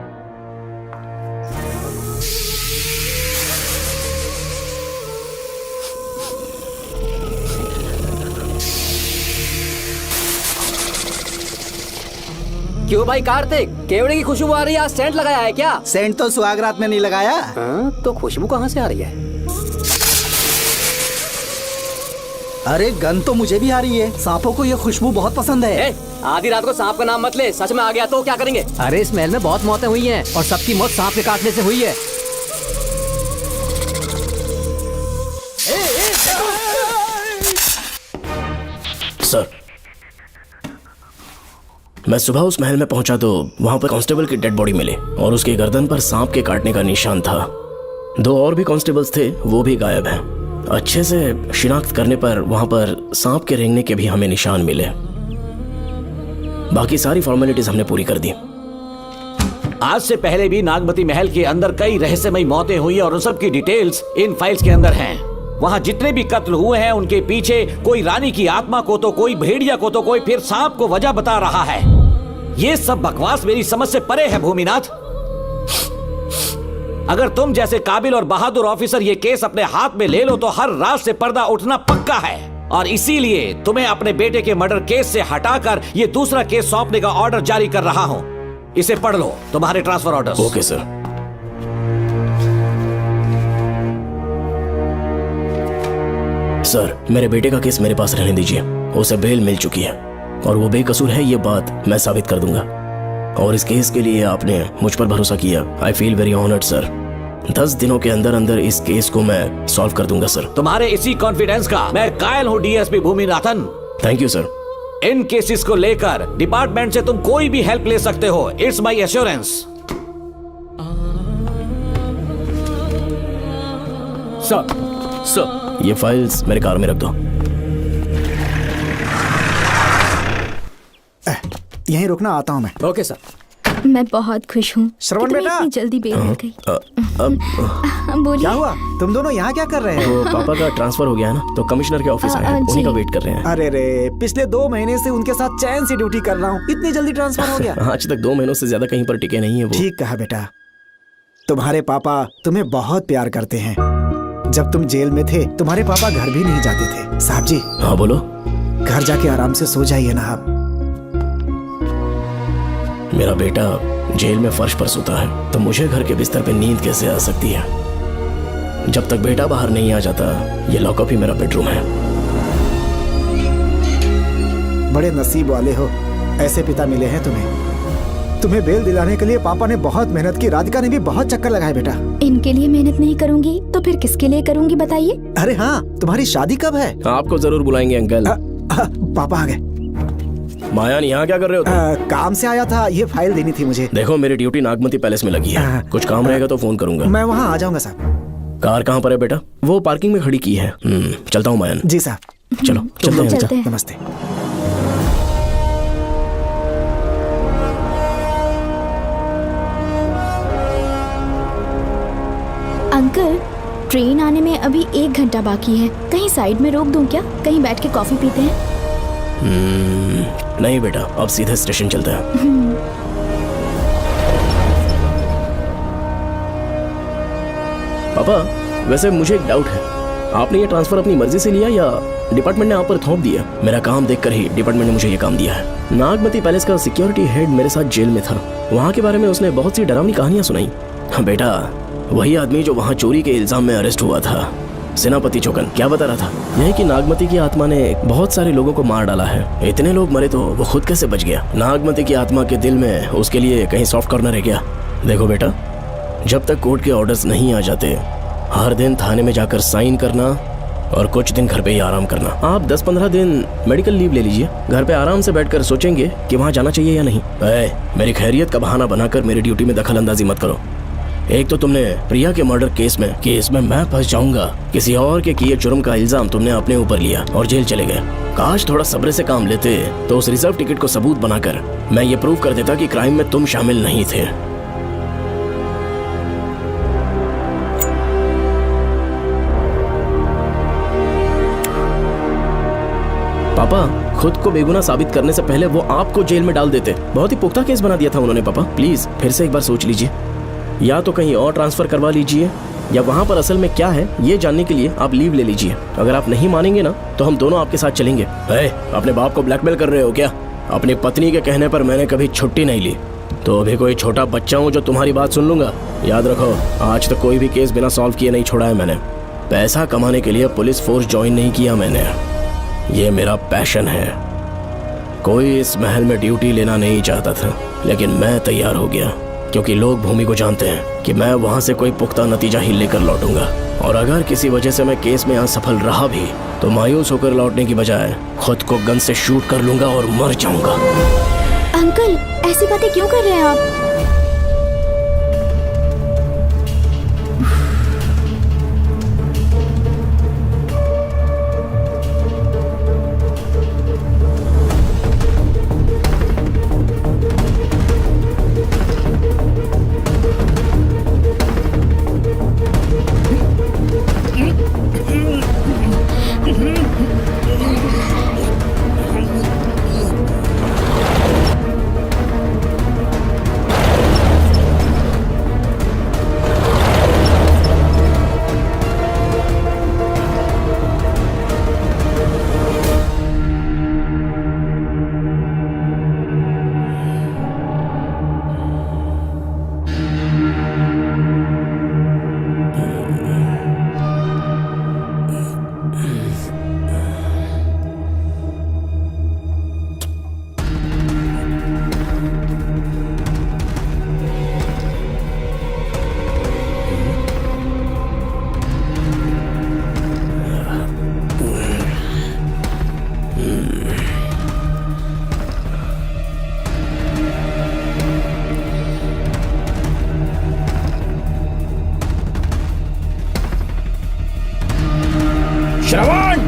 क्यों भाई कार्तिक, केवड़े की खुशबू आ रही है, आज सेंट लगाया है क्या? सेंट तो सुहागरात में नहीं लगाया। तो खुशबू कहाँ से आ रही है? अरे गन तो मुझे भी आ रही है। सांपों को ये खुशबू बहुत पसंद है। आधी रात को सांप का नाम मत ले, सच में आ गया तो क्या करेंगे? अरे इस महल में बहुत मौतें हुई हैं और सबकी मौत सांप के काटने से हुई है। सर, मैं सुबह उस महल में पहुंचा तो वहां पर कांस्टेबल की डेड बॉडी मिली और उसके गर्दन पर सांप के काटने का निशान था। 2 और भी कांस्टेबल्स थे, वो भी गायब हैं। अच्छे से शिनाख्त करने पर वहां पर सांप के रेंगने के भी हमें निशान मिले। बाकी सारी फॉर्मेलिटीज हमने पूरी कर दी। आज से पहले भी नागमती महल के अंदर कई रहस्यमयी मौतें हुई और उन सब की डिटेल्स इन फाइल्स के अंदर हैं। वहाँ जितने भी कत्ल हुए हैं उनके पीछे कोई रानी की आत्मा को तो कोई भेड़िया को तो कोई फिर सांप को वजह बता रहा है। ये सब बकवास मेरी समझ से परे है भूमिनाथ। अगर तुम जैसे काबिल और बहादुर ऑफिसर ये केस अपने हाथ में ले लो तो हर रात से पर्दा उठना पक्का है, और इसीलिए तुम्हें अपने बेटे के मर्डर केस से हटाकर ये दूसरा केस सौंपने का ऑर्डर जारी कर रहा हूं। इसे पढ़ लो, तुम्हारे transfer order. Okay sir. Sir, मेरे बेटे का केस मेरे पास रहने दीजिए। उसे बेल मिल चुकी है और वो बेकसूर है, ये बात मैं साबित कर दूंगा। और इस केस के लिए आपने मुझ पर भरोसा किया। I feel very honoured sir. 10 दिनों के अंदर अंदर इस केस को मैं सॉल्व कर दूंगा सर। तुम्हारे इसी कॉन्फिडेंस का मैं कायल हूँ DSP Bhuminathan. Thank you sir. In cases को लेकर डिपार्टमेंट से तुम कोई भी हेल्प ले सकते हो। It's my assurance. सर, ये फाइल्स मेरे कार में रख दो। यहीं रुकना, आता हूँ मैं। Okay sir. मैं बहुत खुश हूँ। श्रवण बेटा, इतनी जल्दी बेल मिल गई। बोलिए। क्या हुआ? तुम दोनों यहाँ क्या कर रहे हो? तो पापा का ट्रांसफर हो गया है ना, तो कमिश्नर के ऑफिस आए हैं, उन्हीं का वेट कर रहे हैं। अरे रे, पिछले 2 महीने से उनके साथ चैन से ड्यूटी कर रहा हूँ, इतनी जल्दी ट्रांसफर हो गया? आज तक 2 महीनों से ज्यादा कहीं पर टिके नहीं है वो। ठीक कहा बेटा। तुम्हारे पापा तुम्हें बहुत प्यार करते हैं। जब तुम जेल में थे तुम्हारे पापा घर भी नहीं जाते थे। साहब जी। हाँ बोलो। घर जाके आराम से सो जाइए ना आप। मेरा बेटा जेल में फर्श पर सोता है तो मुझे घर के बिस्तर पे नींद कैसे आ सकती है? जब तक बेटा बाहर नहीं आ जाता, ये लॉकअप ही मेरा बेडरूम है। बड़े नसीब वाले हो, ऐसे पिता मिले हैं तुम्हें बेल दिलाने के लिए पापा ने बहुत मेहनत की। राधिका ने भी बहुत चक्कर लगाए बेटा। इनके लिए मेहनत नहीं करूंगी तो फिर किसके लिए करूंगी बताइए? अरे हाँ, तुम्हारी शादी कब है? आपको जरूर बुलाएंगे अंकल। पापा आ गए। मायान, यहाँ क्या कर रहे हो तुम? काम से आया था, ये फाइल देनी थी मुझे। देखो, मेरी ड्यूटी नागमती पैलेस में लगी है। कुछ काम रहेगा तो फोन करूंगा। मैं वहाँ आ जाऊंगा साहब। कार कहाँ पर है बेटा? वो पार्किंग में खड़ी की है। चलता हूँ मायान। जी साहब। चलो चलते हैं। नमस्ते। अंकल, ट्रेन आने में अभी 1 घंटा बाकी है। कहीं साइड में रोक दूं क्या? कहीं बैठ के कॉफी पीते हैं? नहीं बेटा, अब सीधे स्टेशन चलते हैं। पापा, वैसे मुझे एक डाउट है। आपने ये ट्रांसफर अपनी मर्जी से लिया या डिपार्टमेंट ने आप पर थोप दिया? मेरा काम देखकर ही डिपार्टमेंट ने मुझे ये काम दिया है। नागमती पैलेस का सिक्योरिटी हेड मेरे साथ जेल में था। वहाँ के बारे में उसने बहुत सी डरावनी कहानियां सुनाई। बेटा, वही आदमी जो वहाँ चोरी के इल्जाम में अरेस्ट हुआ था, सेनापति चौकन, क्या बता रहा था? यही कि नागमती की आत्मा ने बहुत सारे लोगों को मार डाला है। इतने लोग मरे तो वो खुद कैसे बच गया? नागमती की आत्मा के दिल में उसके लिए कहीं सॉफ्ट कॉर्नर है क्या? देखो बेटा, जब तक कोर्ट के ऑर्डर्स नहीं आ जाते, हर दिन थाने में जाकर साइन करना और कुछ दिन घर पे ही आराम करना। आप 10-15 दिन मेडिकल लीव ले लीजिए। घर पे आराम से बैठकर सोचेंगे कि वहाँ जाना चाहिए या नहीं। मेरी खैरियत का बहाना बनाकर मेरी ड्यूटी में दखल अंदाजी मत करो। एक तो तुमने प्रिया के मर्डर केस में कि इसमें मैं फंस जाऊंगा, किसी और के किए जुर्म का इल्जाम तुमने अपने ऊपर लिया और जेल चले गए। काश थोड़ा सब्र से काम लेते तो उस रिजर्व टिकट को सबूत बनाकर मैं ये प्रूव कर देता कि क्राइम में तुम शामिल नहीं थे। पापा, खुद को बेगुनाह साबित करने से पहले वो आपको जेल में डाल देते। बहुत ही पुख्ता केस बना दिया था उन्होंने। पापा प्लीज फिर से एक बार सोच लीजिए। या तो कहीं और ट्रांसफर करवा लीजिए या वहाँ पर असल में क्या है ये जानने के लिए आप लीव ले लीजिए। अगर आप नहीं मानेंगे ना तो हम दोनों आपके साथ चलेंगे। अपने बाप को ब्लैकमेल कर रहे हो क्या? अपनी पत्नी के कहने पर मैंने कभी छुट्टी नहीं ली, तो अभी कोई छोटा बच्चा हूँ जो तुम्हारी बात सुन लूंगा? याद रखो, आज तक कोई भी केस बिना सॉल्व किए नहीं छोड़ा है मैंने। पैसा कमाने के लिए पुलिस फोर्स ज्वाइन नहीं किया मैंने, ये मेरा पैशन है। कोई इस महल में ड्यूटी लेना नहीं चाहता था, लेकिन मैं तैयार हो गया क्योंकि लोग भूमि को जानते हैं कि मैं वहां से कोई पुख्ता नतीजा ही लेकर लौटूंगा। और अगर किसी वजह से मैं केस में असफल रहा भी तो मायूस होकर लौटने की बजाय खुद को गन से शूट कर लूंगा और मर जाऊंगा। अंकल, ऐसी बातें क्यों कर रहे हैं आप? श्रवण!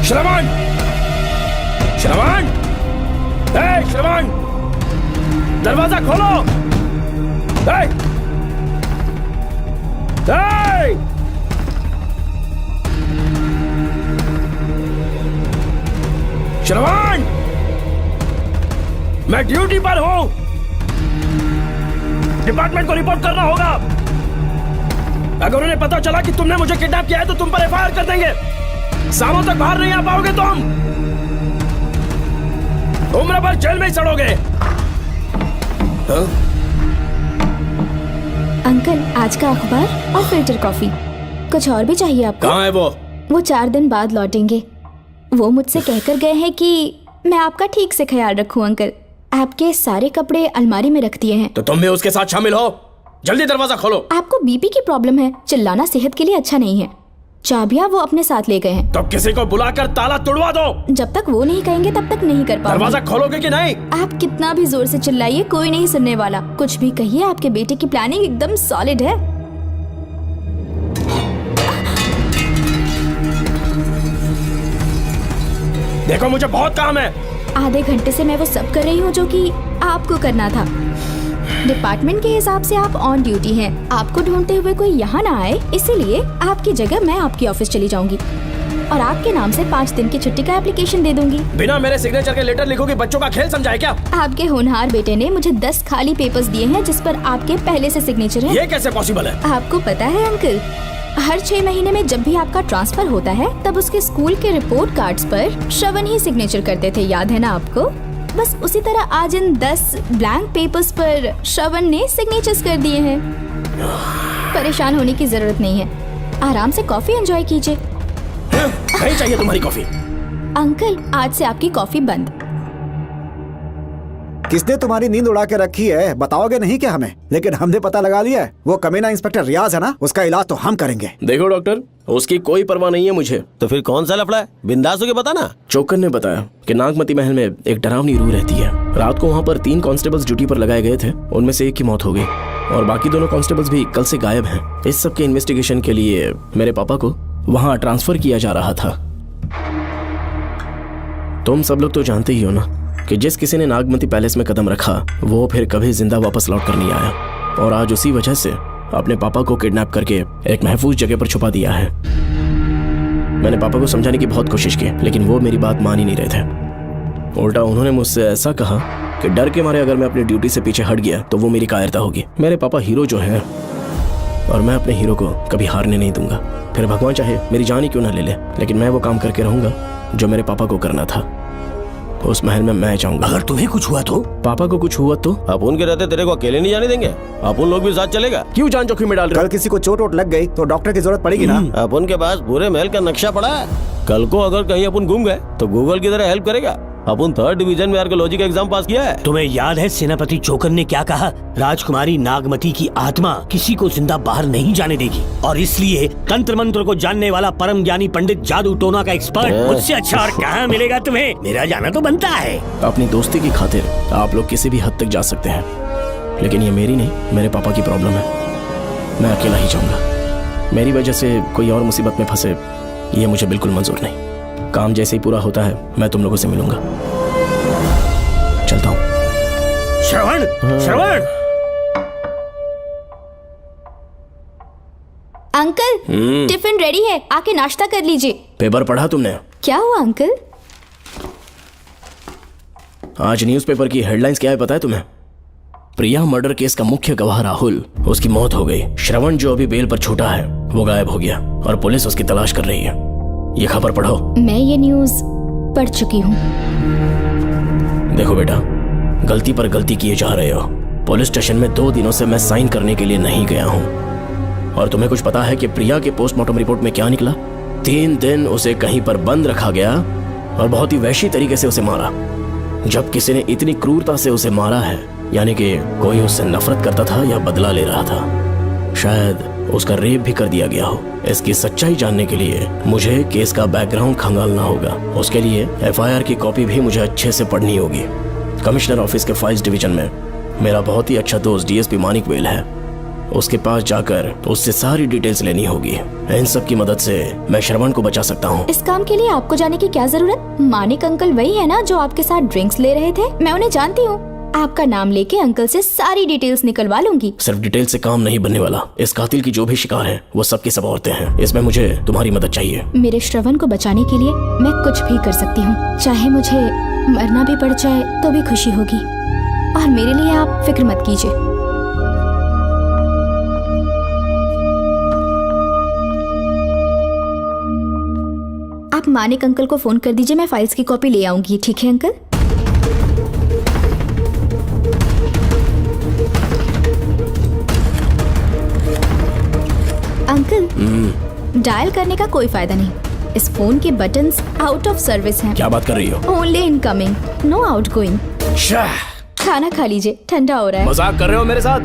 श्रवण! श्रवण! श्रवण! दरवाजा खोलो! श्रवण! मैं ड्यूटी पर हूं। डिपार्टमेंट को रिपोर्ट करना होगा। अगर उन्हें पता चला कि तुमने मुझे किडनैप किया है तो तुम पर एफआईआर कर देंगे। शामों तक बाहर नहीं आ पाओगे तुम। उम्र भर जेल में ही सड़ोगे। अंकल आज का अखबार और फिल्टर कॉफी। कुछ और भी चाहिए आपको? कहाँ है वो? वो 4 दिन बाद लौटेंगे। वो मुझसे कहकर गए हैं कि मैं आपका ठीक से ख्याल रखूं अंकल। आपके सारे कपड़े अलमारी में रख दिए हैं। तो तुम भी उसके साथ शामिल हो। जल्दी दरवाजा खोलो। आपको बीपी की प्रॉब्लम है, चिल्लाना सेहत के लिए अच्छा नहीं है। चाबियां वो अपने साथ ले गए हैं। तो किसी को बुलाकर ताला तोड़वा दो। जब तक वो नहीं कहेंगे तब तक नहीं कर पाऊंगी। दरवाजा खोलोगे कि नहीं? आप कितना भी जोर से चिल्लाइए कोई नहीं सुनने वाला। कुछ भी कहिए, आपके बेटे की प्लानिंग एकदम सॉलिड है। देखो मुझे बहुत काम है। आधे घंटे से मैं वो सब कर रही हूँ जो कि आपको करना था। डिपार्टमेंट के हिसाब से आप ऑन ड्यूटी हैं। आपको ढूंढते हुए कोई यहाँ ना आए, इसीलिए आपकी जगह मैं आपकी ऑफिस चली जाऊंगी और आपके नाम से 5 दिन की छुट्टी का एप्लीकेशन दे दूंगी। बिना मेरे सिग्नेचर के लेटर लिखोगे? बच्चों का खेल समझाए क्या? आपके होनहार बेटे ने मुझे 10 खाली पेपर्स दिए हैं जिस पर आपके पहले से सिग्नेचर है। ये कैसे पॉसिबल है? आपको पता है अंकल, हर 6 महीने में जब भी आपका ट्रांसफर होता है तब उसके स्कूल के रिपोर्ट कार्ड्स पर श्रवण ही सिग्नेचर करते थे, याद है ना आपको? बस उसी तरह आज इन 10 ब्लैंक पेपर्स पर श्रवण ने सिग्नेचर्स कर दिए हैं। परेशान होने की जरूरत नहीं है, आराम से कॉफी एंजॉय कीजिए। नहीं चाहिए तुम्हारी कॉफी। अंकल आज से आपकी कॉफी बंद। किसने तुम्हारी नींद उड़ा के रखी है बताओगे नहीं क्या हमें? लेकिन हमने पता लगा लिया है, वो कमीना इंस्पेक्टर रियाज है ना, उसका इलाज तो हम करेंगे। देखो डॉक्टर, उसकी कोई परवाह नहीं है मुझे। तो फिर कौन सा लफड़ा है? बिंदास होके बता ना। चोकर ने बताया कि नागमती महल में एक डरावनी रूह रहती है। रात को वहाँ पर 3 कांस्टेबल्स ड्यूटी पर लगाए गए थे, उनमें से एक की मौत हो गई और बाकी दोनों कांस्टेबल्स भी कल से गायब हैं। इस सब के इन्वेस्टिगेशन के लिए मेरे पापा को वहाँ ट्रांसफर किया जा रहा था। तुम सब लोग तो जानते ही हो ना कि जिस किसी ने नागमती पैलेस में कदम रखा वो फिर कभी जिंदा वापस लौट कर नहीं आया, और आज उसी वजह से अपने पापा को किडनैप करके एक महफूज जगह पर छुपा दिया है। मैंने पापा को समझाने की बहुत कोशिश की, लेकिन वो मेरी बात मान ही नहीं रहे थे। उल्टा उन्होंने मुझसे ऐसा कहा कि डर के मारे अगर मैं अपनी ड्यूटी से पीछे हट गया तो वो मेरी कायरता होगी। मेरे पापा हीरो जो है और मैं अपने हीरो को कभी हारने नहीं दूंगा। फिर भगवान चाहे मेरी जान ही क्यों ना ले ले, लेकिन मैं वो काम करके रहूंगा जो मेरे पापा को करना था। उस महल में मैं जाऊंगा। अगर तुम्हें कुछ हुआ तो? पापा को कुछ हुआ तो? अब उनके रहते तेरे को अकेले नहीं जाने देंगे। अपन लोग भी साथ चलेगा। क्यों जान जोखिम में डाल रहे? कल किसी को चोट वोट लग गई तो डॉक्टर की जरूरत पड़ेगी ना। अपन के पास पूरे महल का नक्शा पड़ा है। कल को अगर कहीं अपन घूम गए तो गूगल की तरह हेल्प करेगा। अपन 3rd डिवीजन में आर्कियोलॉजी का एग्जाम पास किया है। तुम्हें याद है सेनापति चोकर ने क्या कहा? राजकुमारी नागमती की आत्मा किसी को जिंदा बाहर नहीं जाने देगी, और इसलिए तंत्र मंत्र को जानने वाला परम ज्ञानी पंडित जादू टोना का एक्सपर्ट मुझसे अच्छा और कहाँ मिलेगा तुम्हें? मेरा जाना तो बनता है। अपनी दोस्ती की खातिर आप लोग किसी भी हद तक जा सकते हैं, लेकिन ये मेरी नहीं, मेरे पापा की प्रॉब्लम है। मैं अकेला ही जाऊंगा। मेरी वजह से कोई और मुसीबत में फंसे ये मुझे बिल्कुल मंजूर नहीं। काम जैसे ही पूरा होता है मैं तुम लोगों से मिलूंगा। चलता हूँ। श्रवण, श्रवण। अंकल टिफिन रेडी है, आके नाश्ता कर लीजिए। पेपर पढ़ा तुमने? क्या हुआ अंकल? आज न्यूज़पेपर की हेडलाइंस क्या है पता है तुम्हें? प्रिया मर्डर केस का मुख्य गवाह राहुल, उसकी मौत हो गई। श्रवण जो अभी बेल पर छूटा है वो गायब हो गया और पुलिस उसकी तलाश कर रही है। ये खबर पढ़ो। मैं ये न्यूज़ पढ़ चुकी हूँ। देखो बेटा, गलती पर गलती किए जा रहे हो। पुलिस स्टेशन में 2 दिनों से मैं साइन करने के लिए नहीं गया हूँ। और तुम्हें कुछ पता है कि प्रिया के पोस्टमार्टम रिपोर्ट में क्या निकला? 3 दिन उसे कहीं पर बंद रखा गया और बहुत ही वैशी तरीके से उसे मारा। जब किसी ने इतनी क्रूरता से उसे मारा है, यानी कि कोई उससे नफरत करता था या बदला ले रहा था। शायद उसका रेप भी कर दिया गया हो। इसकी सच्चाई जानने के लिए मुझे केस का बैकग्राउंड खंगालना होगा। उसके लिए FIR की कॉपी भी मुझे अच्छे से पढ़नी होगी। कमिश्नर ऑफिस के फाइल्स डिवीजन में मेरा बहुत ही अच्छा दोस्त DSP मानिक वेल है। उसके पास जाकर उससे सारी डिटेल्स लेनी होगी। इन सब की मदद से मैं श्रवण को बचा सकता हूँ। इस काम के लिए आपको जाने की क्या जरूरत? मानिक अंकल वही है ना जो आपके साथ ड्रिंक्स ले रहे थे? मैं उन्हें जानती हूँ। आपका नाम लेके अंकल से सारी डिटेल्स निकलवा लूंगी। सिर्फ डिटेल से काम नहीं बनने वाला। इस कातिल की जो भी शिकार है वो सबकी सब औरतें हैं। इसमें मुझे तुम्हारी मदद चाहिए। मेरे श्रवण को बचाने के लिए मैं कुछ भी कर सकती हूँ। चाहे मुझे मरना भी पड़ जाए तो भी खुशी होगी। और मेरे लिए आप फिक्र मत कीजिए। आप मानिक अंकल को फोन कर दीजिए, मैं फाइल्स की कॉपी ले आऊंगी। ठीक है अंकल? डायल करने का कोई फायदा नहीं। इस फोन के बटन्स आउट ऑफ सर्विस हैं। क्या बात कर रही हो? Only incoming, no outgoing. खाना खा लीजिए, ठंडा हो रहा है। मजाक कर रहे हो मेरे साथ?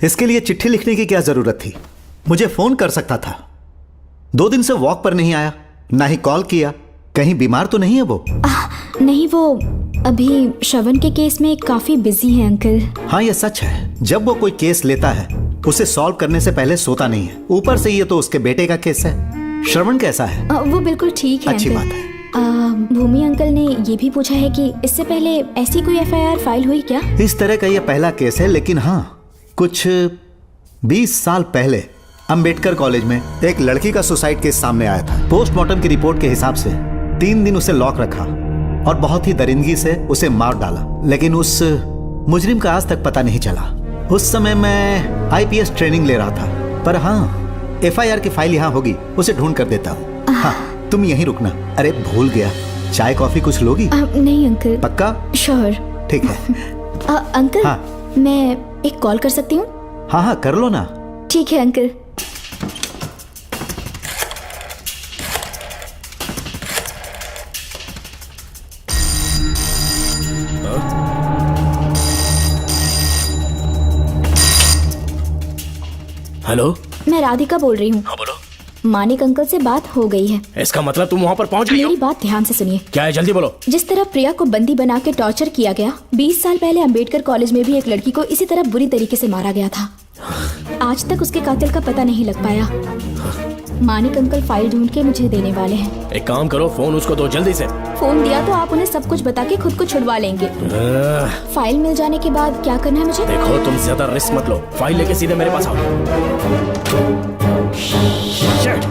इसके लिए चिट्ठी लिखने की क्या जरूरत थी? मुझे फोन कर सकता था। 2 दिन से वॉक पर नहीं आया, ना ही कॉल किया। कहीं बीमार तो नहीं है वो? नहीं, वो अभी श्रवण के केस में काफी बिजी है अंकल। हाँ, ये सच है। जब वो कोई केस लेता है उसे सॉल्व करने से पहले सोता नहीं है। ऊपर से ये तो उसके बेटे का केस है। श्रवण कैसा है? वो बिल्कुल ठीक है। अच्छी अंकल। बात है। भूमि अंकल ने ये भी पूछा है कि इससे पहले ऐसी कोई FIR फाइल हुई क्या? इस तरह का ये पहला केस है, लेकिन हाँ, कुछ 20 साल पहले अंबेडकर कॉलेज में एक लड़की का सुसाइड केस सामने आया था। पोस्टमार्टम की रिपोर्ट के हिसाब से 3 दिन उसे लॉक रखा और बहुत ही दरिंदगी से उसे मार डाला, लेकिन उस मुजरिम का आज तक पता नहीं चला। उस समय मैं IPS ट्रेनिंग ले रहा था, पर हाँ, FIR की फाइल यहाँ होगी, उसे ढूंढ कर देता हूँ। हाँ, तुम यहीं रुकना। अरे भूल गया, चाय कॉफी कुछ लोगी? नहीं अंकल। पक्का? श्योर। ठीक है। अंकल, हाँ। मैं एक कॉल कर सकती हूँ? हाँ हाँ, कर लो ना। ठीक है अंकल। हेलो, मैं राधिका बोल रही हूँ। हाँ बोलो। मानिक अंकल से बात हो गई है। इसका मतलब तुम वहाँ पर पहुँच गई हो? मेरी बात ध्यान से सुनिए। क्या है, जल्दी बोलो। जिस तरह प्रिया को बंदी बना के टॉर्चर किया गया, 20 साल पहले अंबेडकर कॉलेज में भी एक लड़की को इसी तरह बुरी तरीके से मारा गया था। आज तक उसके कातिल का पता नहीं लग पाया। मानिक अंकल फाइल ढूंढ के मुझे देने वाले हैं। एक काम करो, फोन उसको दो जल्दी से। फोन दिया तो आप उन्हें सब कुछ बता के खुद को छुड़वा लेंगे। फाइल मिल जाने के बाद क्या करना है मुझे? देखो, तुम ज्यादा रिस्क मत लो। फाइल लेके सीधे मेरे पास आओ। Shit.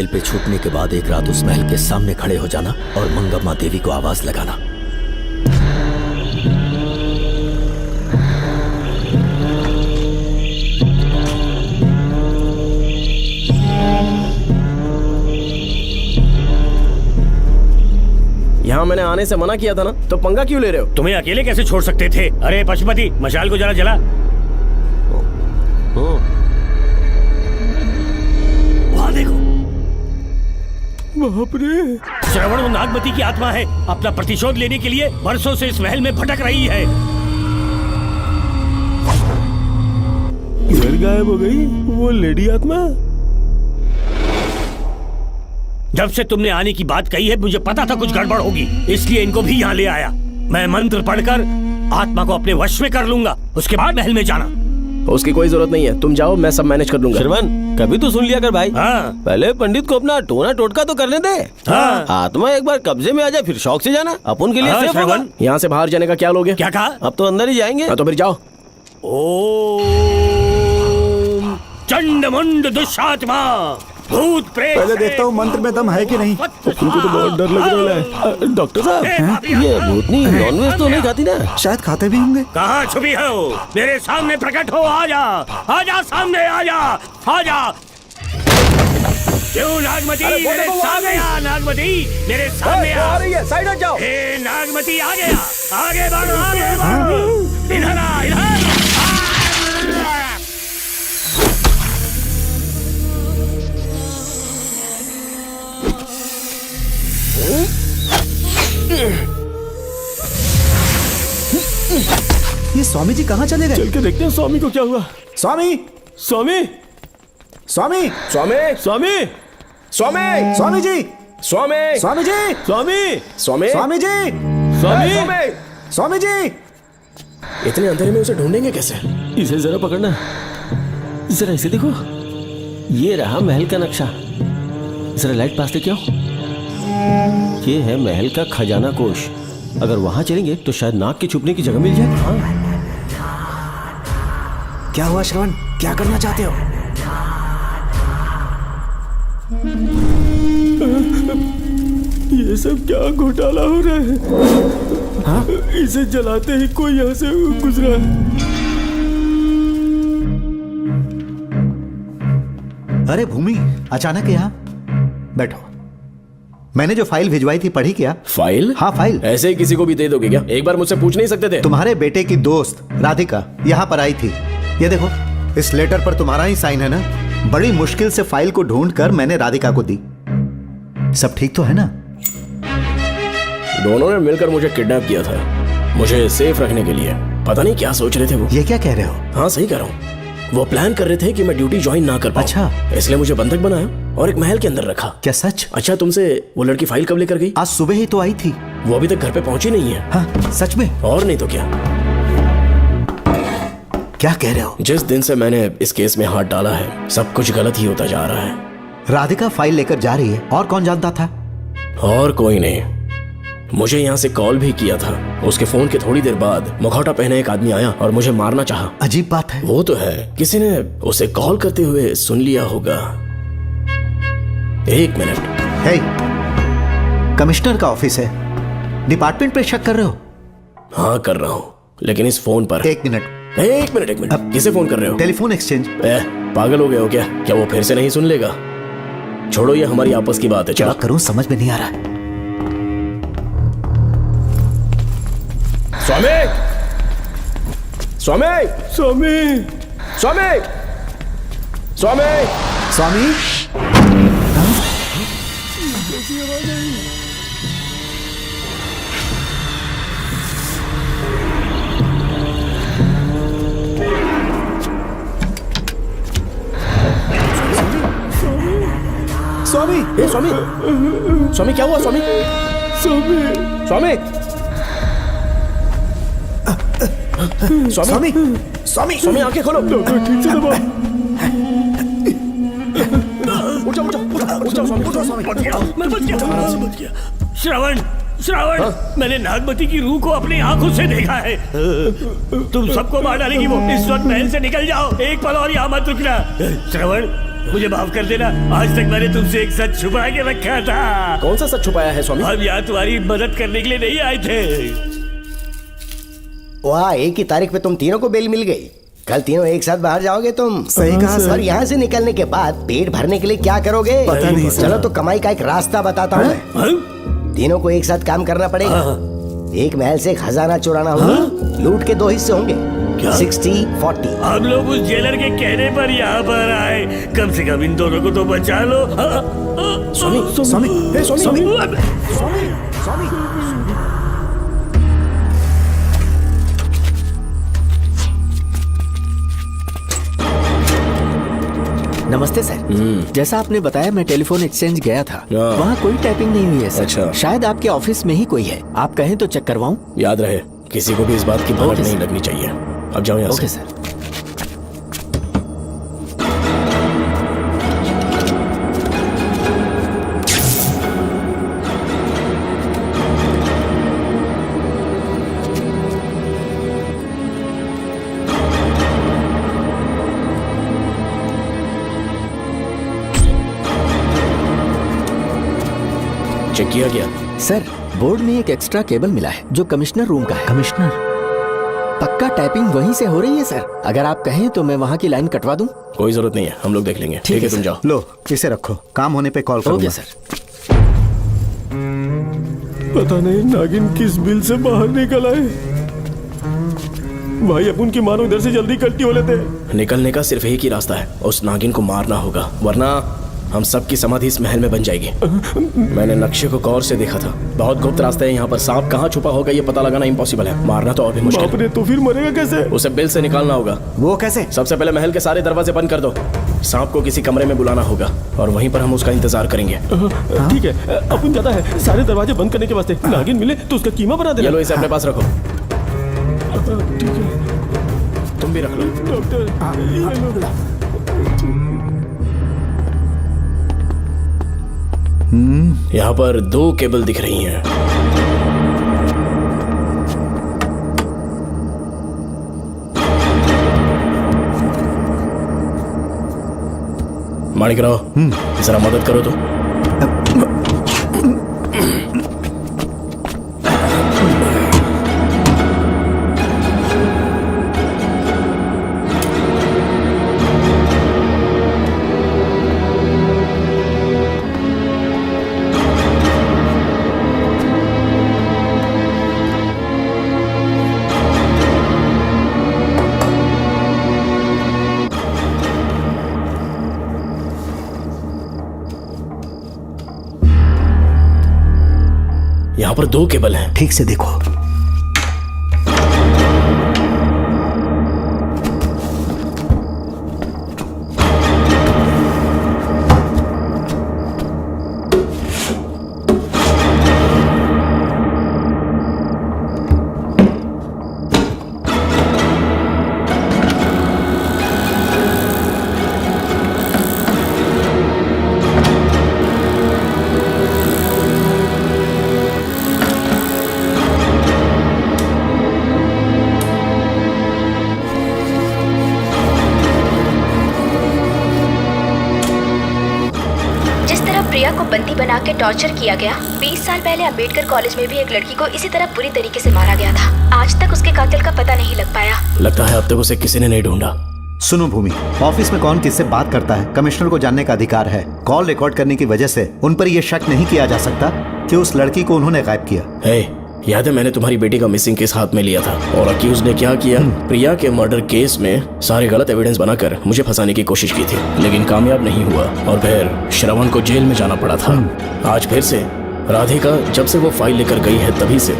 पे छूटने के बाद एक रात उस महल के सामने खड़े हो जाना और मंगम्मा देवी को आवाज लगाना। यहाँ मैंने आने से मना किया था ना, तो पंगा क्यों ले रहे हो? तुम्हें अकेले कैसे छोड़ सकते थे? अरे पशुपति, मशाल को जरा जला। वहाँ देखो। बाप रे! श्रवण वो नागमती की आत्मा है, अपना प्रतिशोध लेने के लिए बरसों से इस महल में भटक रही है। घर गायब हो गई वो लेडी आत्मा। जब से तुमने आने की बात कही है मुझे पता था कुछ गड़बड़ होगी, इसलिए इनको भी यहाँ ले आया। मैं मंत्र पढ़कर आत्मा को अपने वश में कर लूंगा, उसके बाद महल में जाना। उसकी कोई जरूरत नहीं है, तुम जाओ, मैं सब मैनेज कर लूंगा। श्रवण, कभी तो सुन लिया कर भाई। हाँ। पहले पंडित को अपना टोना टोटका तो करने दे। हाँ। आत्मा एक बार कब्जे में आ जाए फिर शौक से जाना, अपन के लिए हाँ, सेफ होगा। श्रवण। यहाँ से बाहर जाने का क्या लोगे? क्या कहा? अब तो अंदर ही जाएंगे। हाँ, तो फिर जाओ। ओम चंड मुंड दुष्टात्मा भूत प्रेत। पहले देखता हूँ मंत्र में दम है कि नहीं। उनको तो बहुत डर लग रहा है। डॉक्टर साहब, ये भूतनी नॉनवेज तो नहीं खाती ना? शायद खाते भी होंगे। कहाँ छुपी हो? मेरे सामने प्रकट हो, आजा, आजा सामने, आजा, आजा। क्यों नागमती मेरे सामने आ, नागमती मेरे सामने आ। साइड हट जाओ। ए नागमती आ गया, आगे बढ़ो, आगे बढ़ो, इधर आ, इधर। ये स्वामी जी कहाँ चले गए? चल के देखते हैं स्वामी को क्या हुआ। स्वामी, स्वामी, स्वामी, स्वामी, स्वामी, स्वामी, स्वामी जी, स्वामी, स्वामी जी, स्वामी, स्वामी, स्वामी जी, स्वामी, स्वामी जी। इतने अंधेरे में उसे ढूंढेंगे कैसे? इसे जरा पकड़ना, जरा इसे देखो, ये रहा महल का नक्शा। जरा लाइट पास लेके आओ। ये है महल का खजाना कोष। अगर वहां चलेंगे तो शायद नाग के छुपने की जगह मिल जाए। हाँ। क्या हुआ श्रवण, क्या करना चाहते हो? ये सब क्या घोटाला हो रहा है? हाँ? इसे जलाते ही कोई यहाँ से गुजरा। अरे भूमि, अचानक यहाँ? बैठो। मैंने जो फाइल भिजवाई थी पढ़ी क्या? फाइल? हाँ फाइल। ऐसे ही किसी को भी दे दोगे क्या? एक बार मुझसे पूछ नहीं सकते थे? तुम्हारे बेटे की दोस्त राधिका यहाँ पर आई थी। ये देखो, इस लेटर पर तुम्हारा ही साइन है ना? बड़ी मुश्किल से फाइल को ढूंढ कर मैंने राधिका को दी। सब ठीक तो है ना? दोनों ने मिलकर मुझे किडनैप किया था, मुझे सेफ रखने के लिए। पता नहीं क्या सोच रहे थे वो। ये क्या कह रहे हो? हाँ सही कह रहा हूँ। वो प्लान कर रहे थे कि मैं ड्यूटी ज्वाइन ना कर पाऊं। अच्छा। इसलिए मुझे बंधक बनाया और एक महल के अंदर रखा। क्या सच? अच्छा, तुमसे वो लड़की फाइल कब लेकर गई? आज सुबह ही तो आई थी। वो अभी तक घर पे पहुंची नहीं है। हाँ सच में? और नहीं तो क्या। क्या कह रहे हो? जिस दिन से मैंने इस केस में हाथ डाला है सब कुछ गलत ही होता जा रहा है। राधिका फाइल लेकर जा रही है, और कौन जानता था? और कोई नहीं। मुझे यहाँ से कॉल भी किया था। उसके फोन के थोड़ी देर बाद मुखौटा पहने एक आदमी आया और मुझे मारना चाहा। अजीब बात है। वो तो है, किसी ने उसे कॉल करते हुए सुन लिया होगा। एक मिनट। हे, कमिश्नर का ऑफिस है, डिपार्टमेंट पे शक कर रहे हो? हाँ कर रहा हूँ, लेकिन इस फोन पर। एक मिनट। किसे फोन कर रहे हो? Telephone exchange. पागल हो गए हो क्या? क्या वो फिर से नहीं सुन लेगा? छोड़ो, ये हमारी आपस की बात है। क्या करूं समझ में नहीं आ रहा है। स्वामी, स्वामी, स्वामी, स्वामी, स्वामी, स्वामी। स्वामी, स्वामी, स्वामी क्या हुआ? स्वामी, स्वामी, स्वामी, स्वामी, स्वामी, स्वामी आंखें खोलो। ठीक से दबाओ। उठो, उठो, उठो, स्वामी, उठो, स्वामी। मैं बच गया। श्रवण, श्रवण, मैंने नागमती की रूह को अपनी आंखों से देखा है। तुम सबको मार डालेगी वो। इस वक्त महल से निकल जाओ, एक पल और यहाँ मत रुकना। श्रवण, मुझे माफ कर देना, आज तक मैंने तुमसे एक सच छुपा के रखा था। कौन सा सच छुपाया है स्वामी? हम यहाँ तुम्हारी मदद करने के लिए नहीं आए थे। वाह, एक ही तारीख पे तुम तीनों को बेल मिल गई। कल तीनों एक साथ बाहर जाओगे तुम। सही कहा सर। और यहाँ से निकलने के बाद पेट भरने के लिए क्या करोगे? पता नहीं सर। चलो तो कमाई का एक रास्ता बताता हूँ मैं। तीनों को एक साथ काम करना पड़ेगा। एक महल से एक खजाना चुराना होगा। लूट के 2 हिस्से होंगे, 60-40। हम लोग उस जेलर के कहने पर यहाँ पर आए, कम से कम इन दोनों को तो बचा लो। स्वामी, स्वामी, हे स्वामी, स्वामी, स्वामी। नमस्ते सर। जैसा आपने बताया मैं टेलीफोन एक्सचेंज गया था, वहाँ कोई टाइपिंग नहीं हुई है सर। अच्छा। शायद आपके ऑफिस में ही कोई है, आप कहें तो चेक करवाऊं? याद रहे, किसी को भी इस बात की भनक नहीं लगनी चाहिए। अब जाओ यहाँ से। Okay sir. चेक किया गया सर। बोर्ड में एक एक्स्ट्रा केबल मिला है जो कमिश्नर रूम का है। कमिश्नर? पक्का टाइपिंग वहीं से हो रही है सर। अगर आप कहें तो मैं वहाँ की लाइन कटवा दूं? कोई जरूरत नहीं है, हम लोग देख लेंगे। ठीक है, तुम जाओ। लो इसे रखो, काम होने पे कॉल करूंगा। Okay sir. पता नहीं नागिन किस बिल से बाहर निकल आए। भाई अपन की मानो इधर से जल्दी कल्टी हो लेते हैं। निकलने का सिर्फ एक ही रास्ता है, उस नागिन को मारना होगा, वरना हम सबकी समाधि इस महल में बन जाएगी। मैंने नक्शे को गौर से देखा था, बहुत गुप्त रास्ते हैं यहाँ पर। सांप कहाँ छुपा होगा ये पता लगाना इम्पॉसिबल है, मारना तो और भी मुश्किल। बाप रे, तो फिर मरेगा कैसे? उसे बिल से निकालना होगा। वो कैसे? सबसे पहले महल के सारे दरवाजे बंद कर दो। सांप को किसी कमरे में बुलाना होगा और वहीं पर हम उसका इंतजार करेंगे। ठीक है, अपन जाता है सारे दरवाजे बंद करने के वास्ते। नागिन मिले तो उसका कीमा बना देना। चलो इसे अपने पास रखो। ठीक है, तुम भी रख लो। डॉक्टर यहाँ पर 2 केबल दिख रही हैं। माणिकराव, जरा मदद करो तो। यहाँ पर 2 केबल हैं। ठीक से देखो। प्रिया को बंदी बना के टॉर्चर किया गया। 20 साल पहले अंबेडकर कॉलेज में भी एक लड़की को इसी तरह बुरी तरीके से मारा गया था। आज तक उसके कातिल का पता नहीं लग पाया। लगता है अब तक उसे किसी ने नहीं ढूंढा। सुनो भूमि, ऑफिस में कौन किससे बात करता है कमिश्नर को जानने का अधिकार है। कॉल रिकॉर्ड करने की वजह से उन पर यह शक नहीं किया जा सकता कि उस लड़की को उन्होंने गायब किया। याद है मैंने तुम्हारी बेटी का मिसिंग केस हाथ में लिया था और अक्यूज ने क्या किया, प्रिया के मर्डर केस में सारे गलत एविडेंस बनाकर मुझे फंसाने की कोशिश की थी, लेकिन कामयाब नहीं हुआ और फिर श्रवण को जेल में जाना पड़ा था। आज फिर से राधिका जब से वो फाइल लेकर गई है तभी से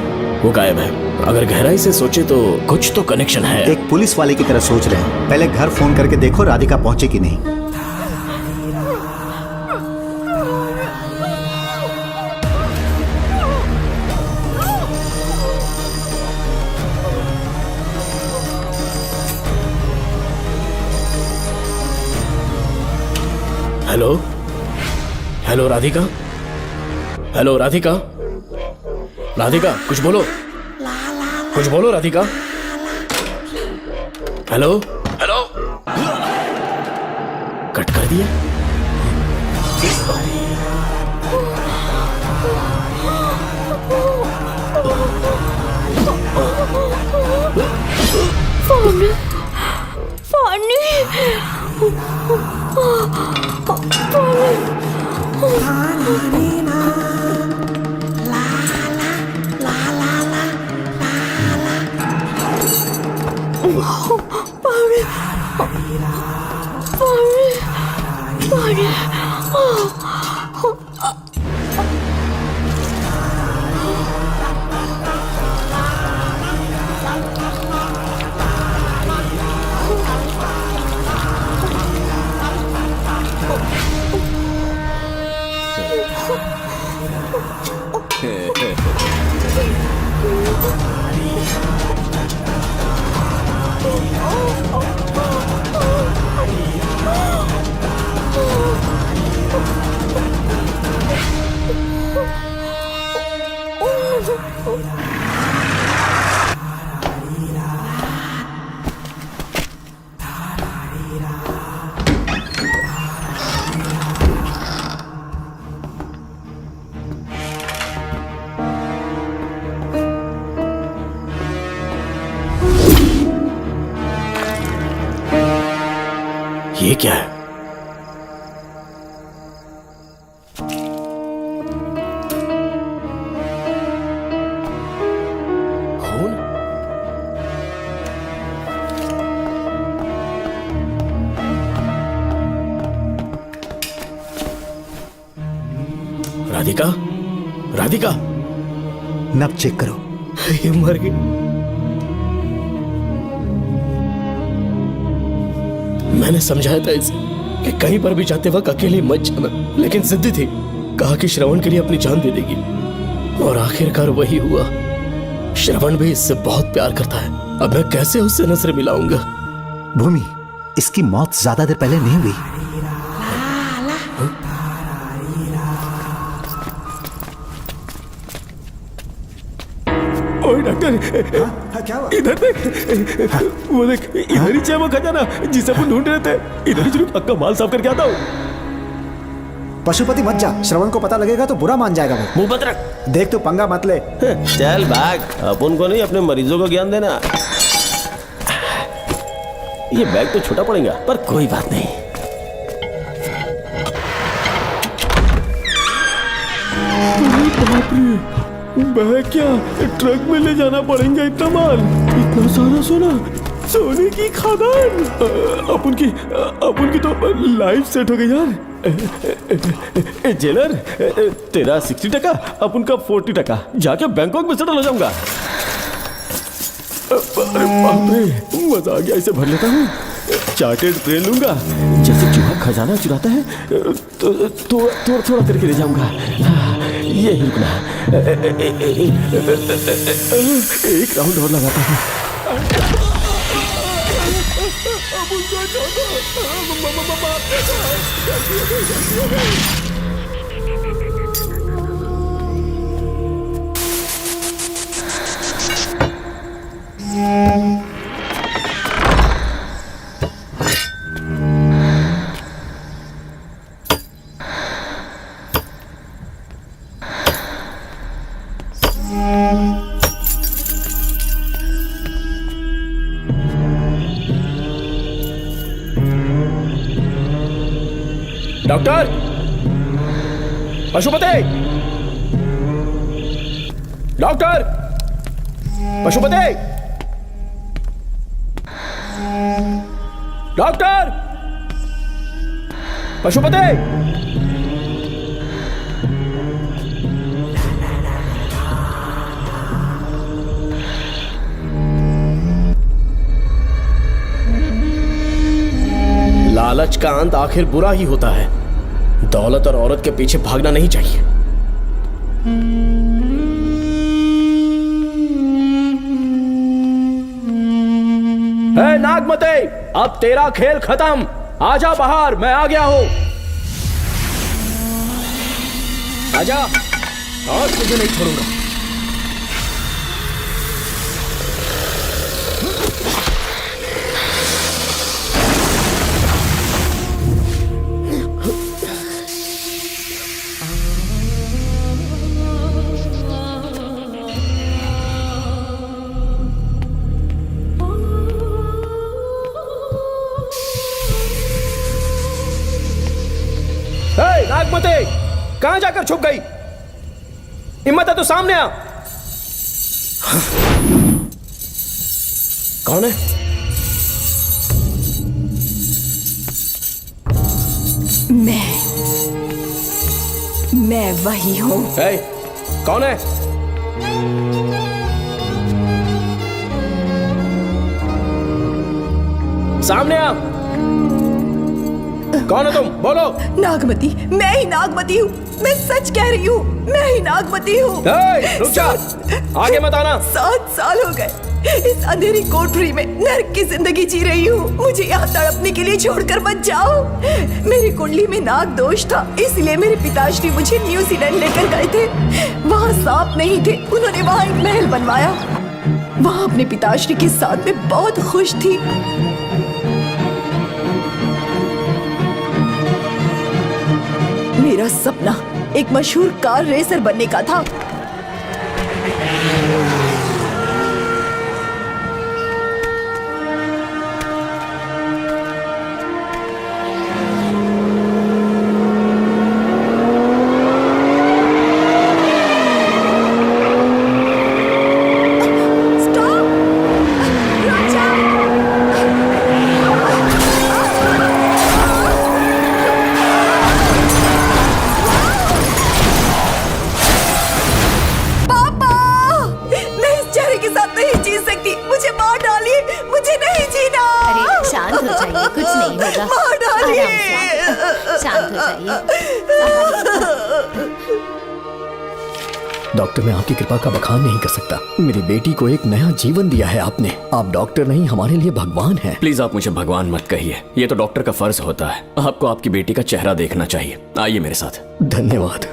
वो गायब है। अगर गहराई से सोचे तो कुछ तो कनेक्शन है। एक पुलिस वाले की तरह सोच रहे हैं। पहले घर फोन करके देखो राधिका पहुंचे कि नहीं। Hello hello Radhika, hello Radhika, Radhika कुछ बोलो, कुछ बोलो राधिका। हेलो हेलो, कट कर दिया। ये क्या है? खून? राधिका, राधिका, नब चेक करो। ये मर गई। मैंने समझाया था इसे कि कहीं पर भी जाते वक्त अकेले मत जाना, लेकिन जिद्दी थी। कहा कि श्रवण के लिए अपनी जान दे देगी, और आखिरकार वही हुआ। श्रवण भी इससे बहुत प्यार करता है। अब मैं कैसे उससे नजर मिलाऊंगा? भूमि, इसकी मौत ज्यादा देर पहले नहीं हुई। ओए डॉक्टर, क्या हुआ? इधर देख, वो देख, इधर ही वो खजाना जिसे अपन ढूंढ रहे थे। इधर ही जरूर पक्का माल साफ करके आता हूँ। पशुपति मत जा, श्रवण को पता लगेगा तो बुरा मान जाएगा वो। मुंह बंद रख। देख तू पंगा मत ले। चल भाग, अपन को नहीं अपने मरीजों को ज्ञान देना। ये बैग तो छोटा पड़ेगा, पर कोई बात नहीं। बाप रे, बैग क्या ट्रक में ले जाना पड़ेगा इतना माल, इतना सारा सोना, सोने की खदान। अपन की तो लाइफ सेट हो गई यार। जेलर, तेरा 60%, अपन का 40%। जाके बैंकॉक में सेटल हो जाऊंगा। अरे बाप रे, मजा आ गया। इसे भर लेता हूँ, चार्टेड ट्रेन लूंगा। जैसे चूहा खजाना चुराता है तो थोड़ा थोड़ा करके ले जाऊंगा। ये ही रुकना, एक राउंड और लगाता हूँ। Doctor, Pashupati, doctor, Pashupati, doctor, Pashupati. लालच का अंत आखिर बुरा ही होता है। दौलत और औरत के पीछे भागना नहीं चाहिए। हे नागमते, अब तेरा खेल खत्म। आजा बाहर, मैं आ गया हूं। आजा, और तुझे नहीं छोड़ूंगा। नागमते कहां जाकर छुप गई? हिम्मत है तो सामने आ। कौन है? मैं वही हूँ। कौन है? सामने आ। कौन है तुम? बोलो। नागमती, मैं ही नागमती हूँ। मैं सच कह रही हूँ, मैं ही नागमती हूँ। रुक जा, आगे मत आना। 7 साल हो गए इस अंधेरी कोठरी में नर्क की जिंदगी जी रही हूँ। मुझे यहाँ तड़पने के लिए छोड़कर मत जाओ। मेरी कुंडली में नाग दोष था, इसलिए मेरे पिताश्री मुझे न्यूजीलैंड लेकर गए थे। वहाँ सांप नहीं थे, उन्होंने वहाँ एक महल बनवाया। वहाँ अपने पिताश्री के साथ में बहुत खुश थी। मेरा सपना एक मशहूर कार रेसर बनने का था। डॉक्टर, मैं आपकी कृपा का बखान नहीं कर सकता। मेरी बेटी को एक नया जीवन दिया है आपने। आप डॉक्टर नहीं, हमारे लिए भगवान हैं। प्लीज आप मुझे भगवान मत कहिए, ये तो डॉक्टर का फर्ज होता है। आपको आपकी बेटी का चेहरा देखना चाहिए। आइए मेरे साथ। धन्यवाद।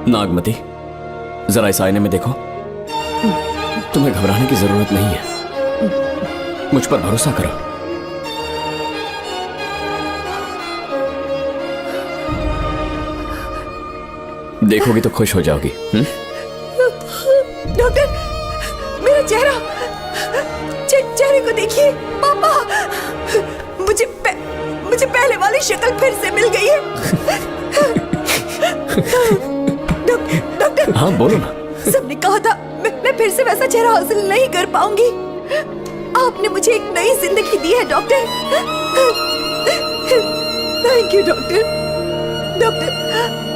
नागमती, जरा इस आईने में देखो। तुम्हें घबराने की जरूरत नहीं है, मुझ पर भरोसा करो। देखोगी तो खुश हो जाओगी। डॉक्टर, मेरा चेहरे को देखिए। पापा, मुझे पहले वाली शक्ल फिर से मिल गई है। डॉक्टर, हाँ बोलो ना। सबने कहा था मैं फिर से वैसा चेहरा हासिल नहीं कर पाऊंगी। आपने मुझे एक नई जिंदगी दी है doctor. Thank you doctor. Doctor,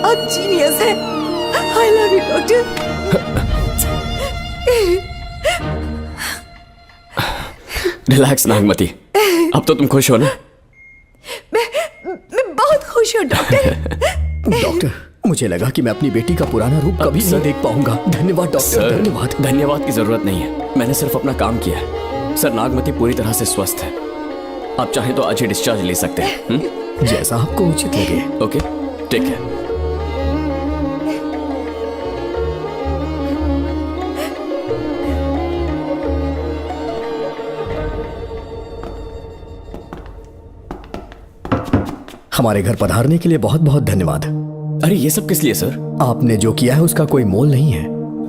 आप जीनियस हैं। I love you doctor. Relax Nagmati, अब तो तुम खुश हो ना? मैं बहुत खुश हूँ डॉक्टर। डॉक्टर, मुझे लगा कि मैं अपनी बेटी का पुराना रूप कभी नहीं देख पाऊंगा। धन्यवाद डॉक्टर, धन्यवाद। धन्यवाद की जरूरत नहीं है, मैंने सिर्फ अपना काम किया है। सर, नागमती पूरी तरह से स्वस्थ है। आप चाहें तो आज ही डिस्चार्ज ले सकते हैं। जैसा आपको उचित लगे। Okay, take care. हमारे घर पधारने के लिए बहुत बहुत धन्यवाद। अरे ये सब किस लिए सर? आपने जो किया है उसका कोई मोल नहीं है।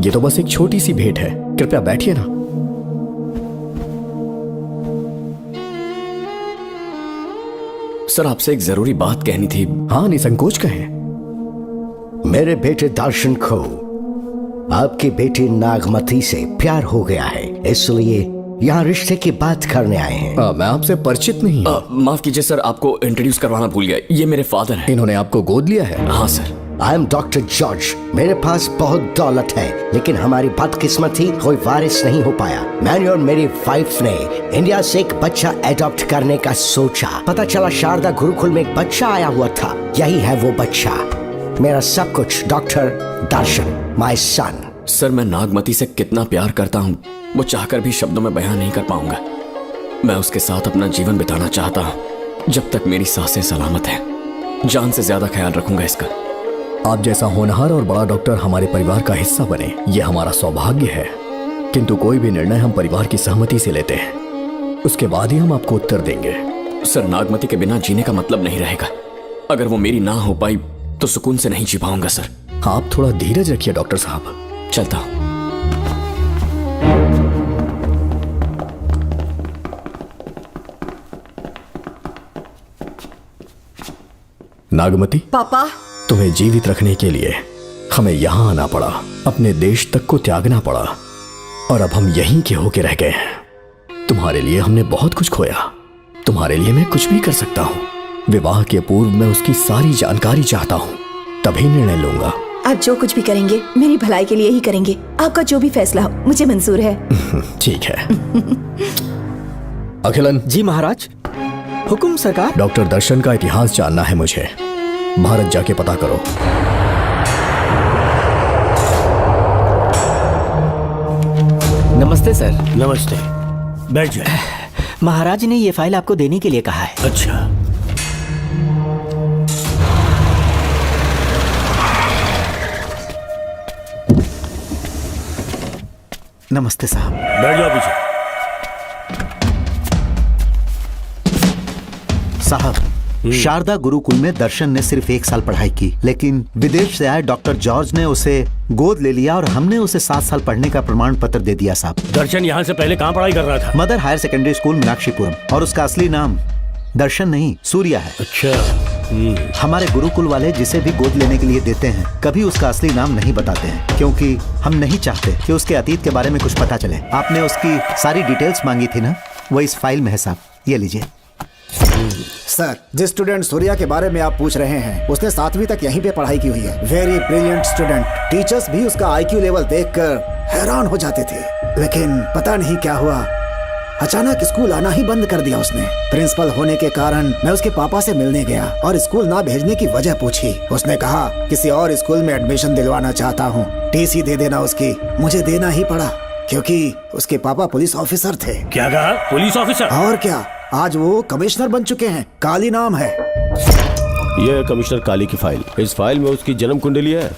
ये तो बस एक छोटी सी भेंट है। कृपया बैठिए ना। सर, आपसे एक जरूरी बात कहनी थी। हाँ, निसंकोच कहें। मेरे बेटे दर्शन को आपकी बेटी नागमती से प्यार हो गया है, इसलिए यहाँ रिश्ते की बात करने आए हैं। मैं आपसे परिचित नहीं। माफ कीजिए सर, आपको इंट्रोड्यूस करवाना भूल गया। ये मेरे फादर हैं। इन्होंने आपको गोद लिया है? हाँ sir. I am doctor George. मेरे पास बहुत दौलत है, लेकिन हमारी बदकिस्मती कोई वारिस नहीं हो पाया। मैंने और मेरी वाइफ ने इंडिया से एक बच्चा एडॉप्ट करने का सोचा। पता चला शारदा गुरुकुल में एक बच्चा आया हुआ था। यही है वो बच्चा, मेरा सब कुछ। Doctor Darshan, my son. Sir, मैं नागमती से कितना प्यार करता हूँ वो चाहकर भी शब्दों में बयान नहीं कर पाऊंगा। मैं उसके साथ अपना जीवन बिताना चाहता हूँ जब तक मेरी सांसें सलामत हैं। जान से ज्यादा ख्याल रखूंगा इसका। आप जैसा होनहार और बड़ा डॉक्टर हमारे परिवार का हिस्सा बने, ये हमारा सौभाग्य है। किंतु कोई भी निर्णय हम परिवार की सहमति से लेते हैं, उसके बाद ही हम आपको उत्तर देंगे। सर, नागमती के बिना जीने का मतलब नहीं रहेगा। अगर वो मेरी ना हो पाई तो सुकून से नहीं जी पाऊंगा सर। आप थोड़ा धीरज रखिए डॉक्टर साहब। चलता हूं। नागमती, पापा, तुम्हें जीवित रखने के लिए हमें यहाँ आना पड़ा, अपने देश तक को त्यागना पड़ा, और अब हम यहीं के होके रह गए हैं। तुम्हारे लिए हमने बहुत कुछ खोया, तुम्हारे लिए मैं कुछ भी कर सकता हूँ। विवाह के पूर्व मैं उसकी सारी जानकारी चाहता हूँ, तभी निर्णय लूंगा। आप जो कुछ भी करेंगे मेरी भलाई के लिए ही करेंगे। आपका जो भी फैसला हो मुझे मंजूर है। ठीक है। अखिलन। जी महाराज। हुकुम सरकार। डॉक्टर दर्शन का इतिहास जानना है मुझे। भारत जाके पता करो। नमस्ते सर। नमस्ते, बैठ जाए। महाराज ने ये फाइल आपको देने के लिए कहा है। अच्छा, नमस्ते साहब। बैठ जाओ पीछे। साहब, शारदा गुरुकुल में दर्शन ने सिर्फ 1 साल पढ़ाई की, लेकिन विदेश से आए डॉक्टर जॉर्ज ने उसे गोद ले लिया और हमने उसे 7 साल पढ़ने का प्रमाण पत्र दे दिया साहब। दर्शन यहाँ से पहले कहाँ पढ़ाई कर रहा था? Mother higher secondary school Meenakshipuram, और उसका असली नाम दर्शन नहीं सूर्या है। अच्छा। हमारे गुरुकुल वाले जिसे भी गोद लेने के लिए देते हैं कभी उसका असली नाम नहीं बताते हैं, क्योंकि हम नहीं चाहते कि उसके अतीत के बारे में कुछ पता चले। आपने उसकी सारी डिटेल्स मांगी थी ना, वो इस फाइल में है साहब, ये लीजिए। सर, जिस स्टूडेंट सूर्या के बारे में आप पूछ रहे हैं उसने 7वीं तक यहीं पे पढ़ाई की हुई है। Very brilliant student. टीचर्स भी उसका IQ लेवल देखकर हैरान हो जाते थे, लेकिन पता नहीं क्या हुआ, अचानक स्कूल आना ही बंद कर दिया उसने। प्रिंसिपल होने के कारण मैं उसके पापा से मिलने गया और स्कूल ना भेजने की वजह पूछी। उसने कहा किसी और स्कूल में एडमिशन दिलवाना चाहता हूँ, TC दे देना उसकी। मुझे देना ही पड़ा क्योंकि उसके पापा पुलिस ऑफिसर थे। क्या कहा? Police officer? और क्या, आज वो कमिश्नर बन चुके हैं। काली नाम है। यह है कमिश्नर काली की फाइल। इस फाइल में उसकी जन्म कुंडली है।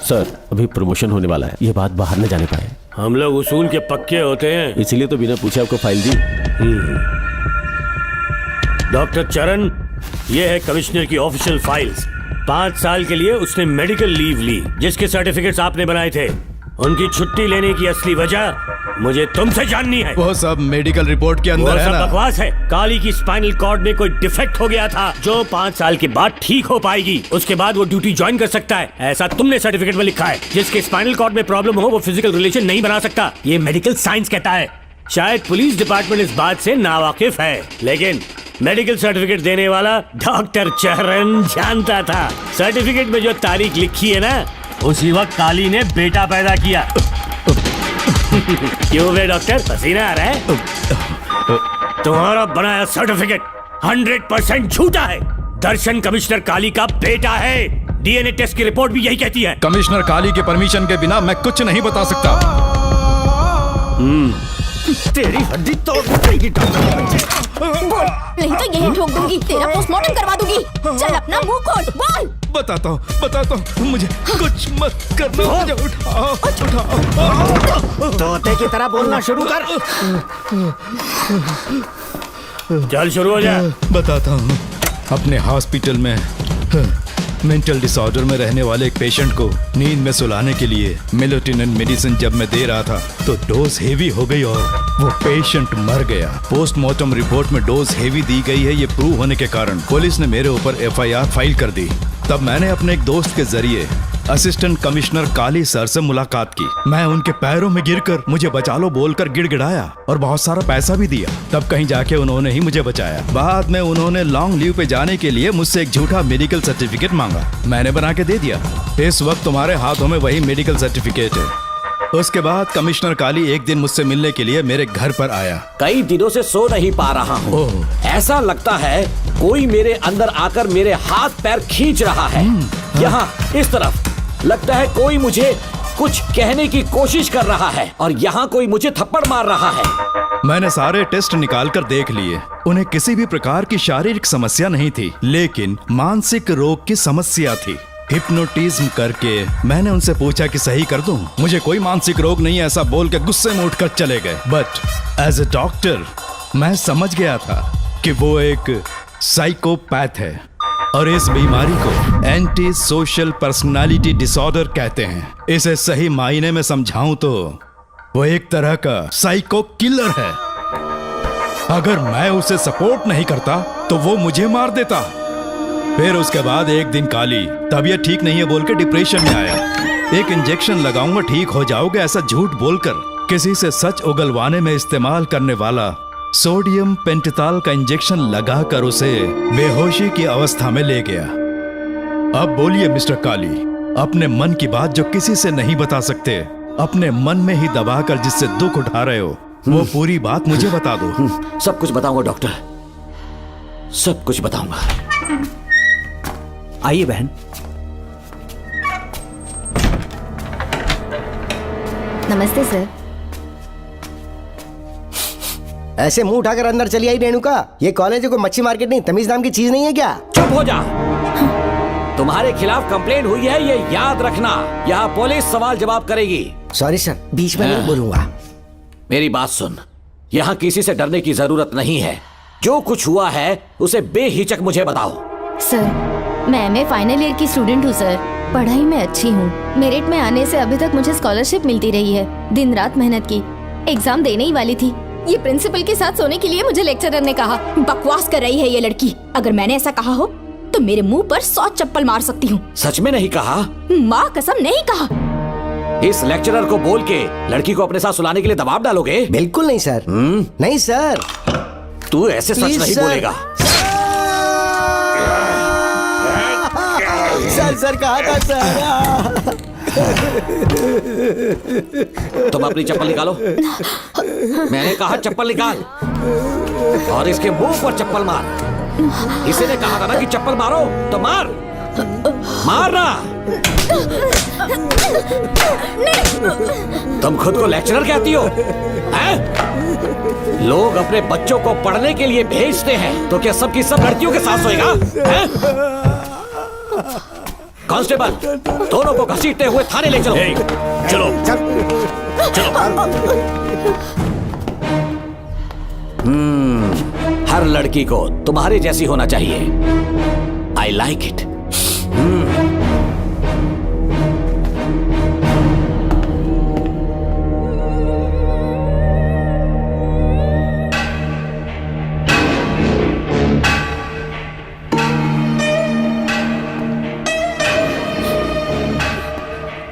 सर, अभी प्रमोशन होने वाला है, ये बात बाहर न जाने पाए। हम लोग उसूल के पक्के होते हैं, इसीलिए तो बिना पूछे आपको फाइल दी। डॉक्टर चरण, ये है कमिश्नर की ऑफिशियल फाइल्स। 5 साल के लिए उसने मेडिकल लीव ली, जिसके सर्टिफिकेट्स आपने बनाए थे। उनकी छुट्टी लेने की असली वजह मुझे तुमसे जाननी है। वो सब मेडिकल रिपोर्ट के अंदर है ना? सब बकवास है। काली की स्पाइनल कॉर्ड में कोई डिफेक्ट हो गया था जो 5 साल के बाद ठीक हो पाएगी। उसके बाद वो ड्यूटी ज्वाइन कर सकता है, ऐसा तुमने सर्टिफिकेट में लिखा है। जिसके स्पाइनल कॉर्ड में प्रॉब्लम हो वो फिजिकल रिलेशन नहीं बना सकता, ये मेडिकल साइंस कहता है। शायद पुलिस डिपार्टमेंट इस बात से नावाकिफ है, लेकिन मेडिकल सर्टिफिकेट देने वाला डॉक्टर चरण जानता था। सर्टिफिकेट में जो तारीख लिखी है ना, उसी वक्त काली ने बेटा पैदा किया। क्यों बे डॉक्टर, पसीना आ रहा है? तुम्हारा बनाया सर्टिफिकेट 100% झूठा है। दर्शन कमिश्नर काली का बेटा है। DNA टेस्ट की रिपोर्ट भी यही कहती है। कमिश्नर काली के परमिशन के बिना मैं कुछ नहीं बता सकता। तेरी हड्डी तोड़ देगी नहीं तो यही ठोक दूंगी, तेरा पोस्टमार्टम करवा दूंगी। चल अपना मुंह खोल, बोल। बताता हूँ, मुझे कुछ मत करना, मुझे उठाओ। तोते की तरह बोलना शुरू कर। चल शुरू हो जा। बताता हूँ, अपने हॉस्पिटल में मेंटल डिसऑर्डर में रहने वाले एक पेशेंट को नींद में सुलाने के लिए मेलेटोनिन मेडिसिन जब मैं दे रहा था तो डोज हेवी हो गई और वो पेशेंट मर गया। पोस्टमार्टम रिपोर्ट में डोज हेवी दी गई है, ये प्रूव होने के कारण पुलिस ने मेरे ऊपर FIR फाइल कर दी। तब मैंने अपने एक दोस्त के जरिए असिस्टेंट कमिश्नर काली सर से मुलाकात की। मैं उनके पैरों में गिरकर मुझे बचा लो बोलकर गिड़गिड़ाया और बहुत सारा पैसा भी दिया। तब कहीं जाके उन्होंने ही मुझे बचाया। बाद में उन्होंने लॉन्ग लीव पे जाने के लिए मुझसे एक झूठा मेडिकल सर्टिफिकेट मांगा, मैंने बना के दे दिया। इस वक्त तुम्हारे हाथों में वही मेडिकल सर्टिफिकेट है। उसके बाद कमिश्नर काली एक दिन मुझसे मिलने के लिए मेरे घर पर आया। कई दिनों से सो नहीं पा रहा हूँ। ऐसा लगता है कोई मेरे अंदर आकर मेरे हाथ पैर खींच रहा है। यहाँ इस तरफ लगता है कोई मुझे कुछ कहने की कोशिश कर रहा है और यहाँ कोई मुझे थप्पड़ मार रहा है। मैंने सारे टेस्ट निकाल कर देख लिए, उन्हें किसी भी प्रकार की शारीरिक समस्या नहीं थी, लेकिन मानसिक रोग की समस्या थी। हिप्नोटिज्म करके मैंने उनसे पूछा कि सही कर दूं। मुझे कोई मानसिक रोग नहीं है ऐसा बोल के गुस्से में उठकर चले गए। बट एज ए डॉक्टर मैं समझ गया था कि वो एक साइकोपैथ है और इस बीमारी को एंटी सोशल पर्सनालिटी डिसऑर्डर कहते हैं। इसे सही मायने में समझाऊं तो वो एक तरह का साइको किलर है। अगर मैं उसे सपोर्ट नहीं करता तो वो मुझे मार देता। फिर उसके बाद एक दिन काली तबीयत ठीक नहीं है बोल के डिप्रेशन में आया। एक इंजेक्शन लगाऊंगा ठीक हो जाओगे ऐसा झूठ बोलकर किसी से सच उगलवाने में इस्तेमाल करने वाला सोडियम पेंटोथॉल का इंजेक्शन लगाकर उसे बेहोशी की अवस्था में ले गया। अब बोलिए मिस्टर काली, अपने मन की बात जो किसी से नहीं बता सकते, अपने मन में ही दबाकर जिससे दुख उठा रहे हो, वो पूरी बात मुझे बता दो। सब कुछ बताऊंगा डॉक्टर, सब कुछ बताऊंगा। आइए बहन। नमस्ते सर। ऐसे मुंह उठाकर अंदर चली आई रेणुका। ये कॉलेज है कोई मच्छी मार्केट नहीं, तमीज नाम की चीज नहीं है क्या? चुप हो जा। तुम्हारे खिलाफ कंप्लेंट हुई है ये याद रखना। यहाँ पुलिस सवाल जवाब करेगी। सॉरी सर, बीच में नहीं बोलूंगा। मेरी बात सुन, यहाँ किसी से डरने की जरूरत नहीं है। जो कुछ हुआ है उसे बेहिचक मुझे बताओ। सर, मैं एमए फाइनल ईयर की स्टूडेंट हूँ सर। पढ़ाई में अच्छी हूँ। मेरिट में आने से अभी तक मुझे स्कॉलरशिप मिलती रही है। दिन रात मेहनत की, एग्जाम देने ही वाली थी। ये प्रिंसिपल के साथ सोने के लिए मुझे लेक्चरर ने कहा। बकवास कर रही है ये लड़की। अगर मैंने ऐसा कहा हो तो मेरे मुंह पर 100 चप्पल मार सकती हूँ। सच में नहीं कहा? माँ कसम नहीं कहा। इस लेक्चरर को बोल के लड़की को अपने साथ सुलाने के लिए दबाव डालोगे? बिल्कुल नहीं सर। नहीं सर। तू ऐसे सच नहीं बोलेगा। सर कहा था सर। तुम अपनी चप्पल निकालो। मैंने कहा चप्पल निकाल और इसके मुंह पर चप्पल मार। इसी ने कहा था ना कि चप्पल मारो तो मार। मारना। तुम खुद को लेक्चरर कहती हो हैं? लोग अपने बच्चों को पढ़ने के लिए भेजते हैं तो क्या सबकी सब लड़कियों के साथ सोएगा? कांस्टेबल, दोनों को घसीटते हुए थाने ले चलो। चलो हर लड़की को तुम्हारे जैसी होना चाहिए। I like it.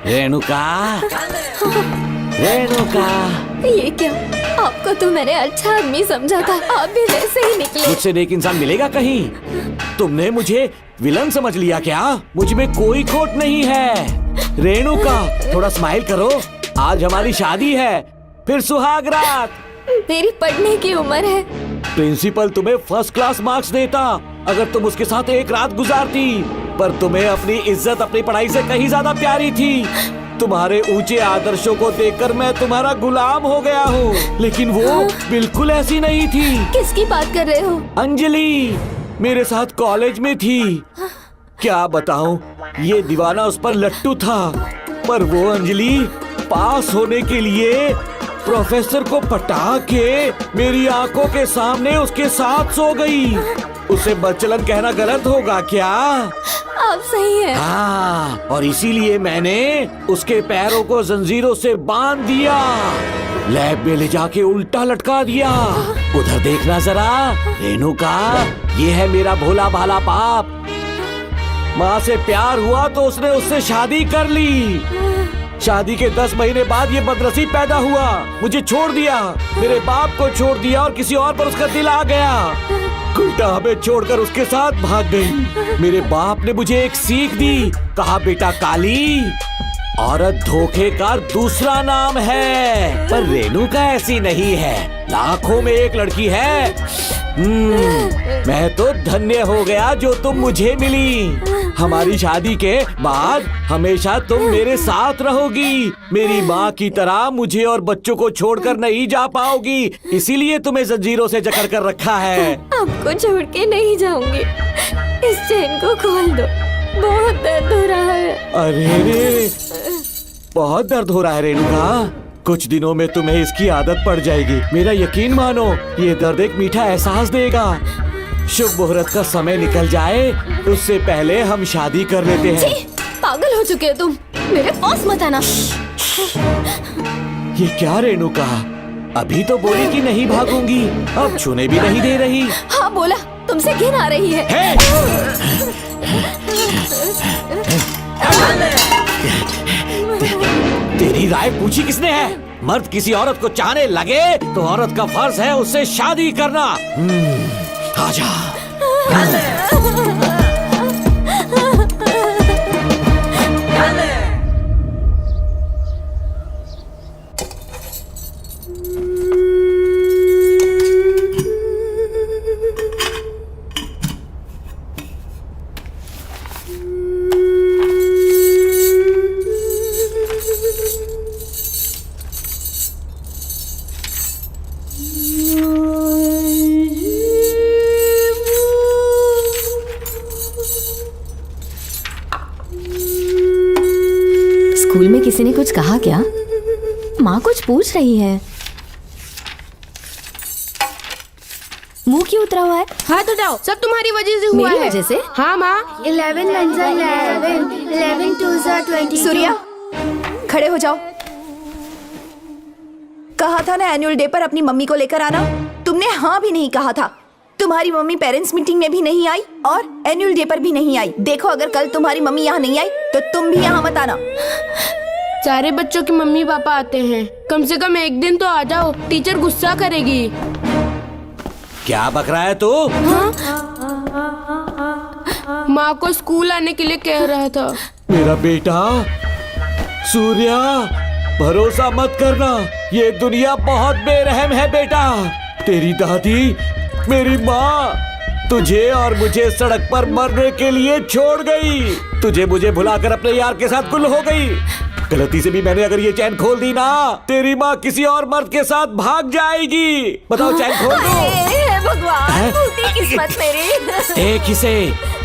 Renuka, Renuka. ये क्या? आपको तो मैंने अच्छा आदमी समझा था, आप भी वैसे ही निकले। मुझसे नेक इंसान मिलेगा कहीं? तुमने मुझे विलन समझ लिया क्या? मुझ में कोई खोट नहीं है। रेणुका, थोड़ा स्माइल करो। आज हमारी शादी है, फिर सुहाग रात। मेरी पढ़ने की उम्र है। प्रिंसिपल तुम्हें फर्स्ट क्लास मार्क्स देता अगर तुम उसके साथ एक रात गुजारती, पर तुम्हें अपनी इज्जत अपनी पढ़ाई से कहीं ज्यादा प्यारी थी। तुम्हारे ऊंचे आदर्शों को देखकर मैं तुम्हारा गुलाम हो गया हूँ, लेकिन वो बिल्कुल ऐसी नहीं थी। किसकी बात कर रहे हो? अंजलि मेरे साथ कॉलेज में थी। क्या बताऊं, ये दीवाना उस पर लट्टू था, पर वो अंजलि पास होने के लिए प्रोफेसर को पटा के मेरी आंखों के सामने उसके साथ सो गई। उसे बदचलन कहना गलत होगा क्या? आप सही है। हाँ, और इसीलिए मैंने उसके पैरों को जंजीरों से बांध दिया, लैब में ले जाके उल्टा लटका दिया। उधर देखना जरा रेणुका, ये है मेरा भोला भाला बाप। माँ से प्यार हुआ तो उसने उससे शादी कर ली। शादी के 10 महीने बाद ये बदनसीब पैदा हुआ, मुझे छोड़ दिया, मेरे बाप को छोड़ दिया और किसी और पर उसका दिल आ गया। उल्टा हमें छोड़कर उसके साथ भाग गई। मेरे बाप ने मुझे एक सीख दी, कहा बेटा काली, औरत धोखे का दूसरा नाम है, पर रेणुका ऐसी नहीं है, लाखों में एक लड़की है। मैं तो धन्य हो गया जो तुम मुझे मिली। हमारी शादी के बाद हमेशा तुम मेरे साथ रहोगी। मेरी माँ की तरह मुझे और बच्चों को छोड़कर नहीं जा पाओगी, इसीलिए तुम्हें जंजीरों से जकड़ कर रखा है। आपको छोड़ के नहीं जाऊंगी। इस चेन को खोल दो, बहुत दर्द हो रहा है। अरे रे, बहुत दर्द हो रहा है रेणुका। कुछ दिनों में तुम्हें इसकी आदत पड़ जाएगी। मेरा यकीन मानो, ये दर्द एक मीठा एहसास देगा। शुभ मुहूर्त का समय निकल जाए उससे पहले हम शादी कर लेते हैं। पागल हो चुके हो तुम, मेरे पास मत आना। ये क्या रेणुका, अभी तो बोली कि नहीं भागूंगी, अब छूने भी नहीं दे रही। हाँ बोला, तुमसे घिन आ रही है। तेरी राय पूछी किसने है? मर्द किसी औरत को चाहने लगे तो औरत का फर्ज है उससे शादी करना। आजा। स्कूल में किसी ने कुछ कहा क्या? माँ कुछ पूछ रही है। मुंह क्यों उतरा हुआ है? हाथ उठाओ, सब तुम्हारी वजह से हुआ है। मेरी वजह से? हाँ माँ। 11 1 11 11 2 22। सूर्या, खड़े हो जाओ। कहा था ना एनुअल डे पर अपनी मम्मी को लेकर आना, तुमने हाँ भी नहीं कहा था। तुम्हारी मम्मी पेरेंट्स मीटिंग में भी नहीं आई और एनुअल डे पर भी नहीं आई। देखो, अगर कल तुम्हारी मम्मी यहाँ नहीं आई तो तुम भी यहाँ मत आना। सारे बच्चों के मम्मी पापा आते हैं, कम से कम एक दिन तो आ जाओ, टीचर गुस्सा करेगी। क्या बक रहा है तू? माँ को स्कूल आने के लिए कह रहा था। मेरा बेटा सूर्या, भरोसा मत करना, ये दुनिया बहुत बेरहम है बेटा। तेरी दादी, मेरी माँ तुझे और मुझे सड़क पर मरने के लिए छोड़ गई। तुझे मुझे भुलाकर अपने यार के साथ गुल हो गई। गलती से भी मैंने अगर ये चैन खोल दी ना, तेरी माँ किसी और मर्द के साथ भाग जाएगी। बताओ, चैन खोल दो। भगवान, टूटी किस्मत मेरी। देख इसे,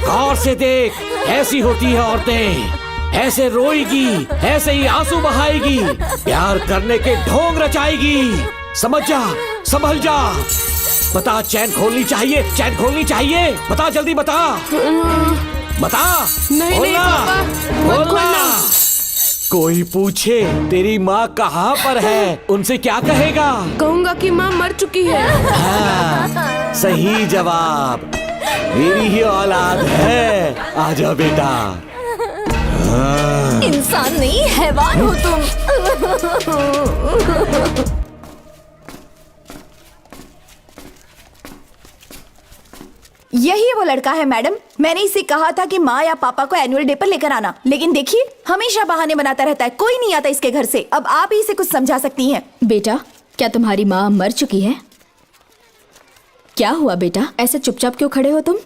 गौर से देख, ऐसी होती है औरतें, ऐसे रोएगी, ऐसे ही आंसू बहाएगी, प्यार करने के ढोंग रचाएगी। समझ जा, संभल जा। बता, चैन खोलनी चाहिए, चैन खोलनी चाहिए। बता, जल्दी बता, बता। नहीं नहीं पापा, मत खोलना। कोई पूछे तेरी माँ कहाँ पर है, उनसे क्या कहेगा? कहूँगा कि माँ मर चुकी है। हाँ, सही जवाब। मेरी ही औलाद है। आजा बेटा। हाँ। इंसान नहीं, हैवान हो तुम। यही वो लड़का है मैडम। मैंने इसे कहा था कि माँ या पापा को एनुअल डे पर लेकर आना, लेकिन देखिए हमेशा बहाने बनाता रहता है, कोई नहीं आता इसके घर से। अब आप ही इसे कुछ समझा सकती हैं। बेटा, क्या तुम्हारी माँ मर चुकी है? क्या हुआ बेटा, ऐसे चुपचाप क्यों खड़े हो तुम?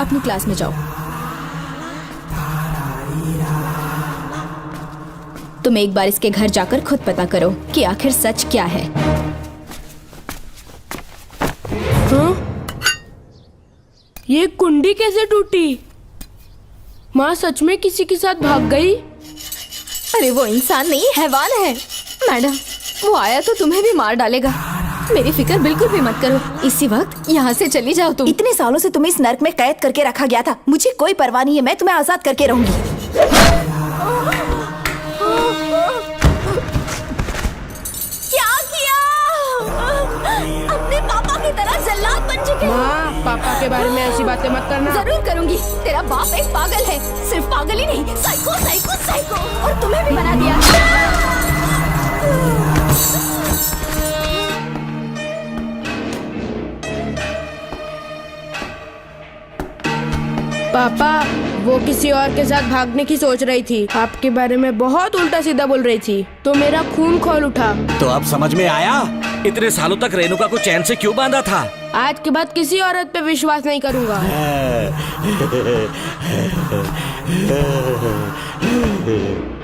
अपनी क्लास में जाओ। तुम एक बार इसके घर जाकर खुद पता करो कि आखिर सच क्या है। हाँ? ये कुंडी कैसे टूटी? माँ सच में किसी के साथ भाग गई? अरे वो इंसान नहीं, हैवान है। मैडम, वो आया तो तुम्हें भी मार डालेगा। मेरी फिक्र बिल्कुल भी मत करो, इसी वक्त यहाँ से चली जाओ तुम। इतने सालों से तुम्हें इस नर्क में कैद करके रखा गया था, मुझे कोई परवाह नहीं है, मैं तुम्हें आजाद करके रहूंगी। क्या किया? अपने पापा की तरह जल्लाद बन चुके हो। माँ, पापा के बारे में ऐसी बातें मत करना। जरूर करूंगी। तेरा बाप एक पागल है, सिर्फ पागल ही नहीं, साइको साइको साइको, और तुम्हें भी बना दिया। पापा, वो किसी और के साथ भागने की सोच रही थी, आपके बारे में बहुत उल्टा सीधा बोल रही थी, तो मेरा खून खौल उठा। तो अब समझ में आया इतने सालों तक रेणुका को चैन से क्यों बांधा था। आज के बाद किसी औरत पे विश्वास नहीं करूंगा।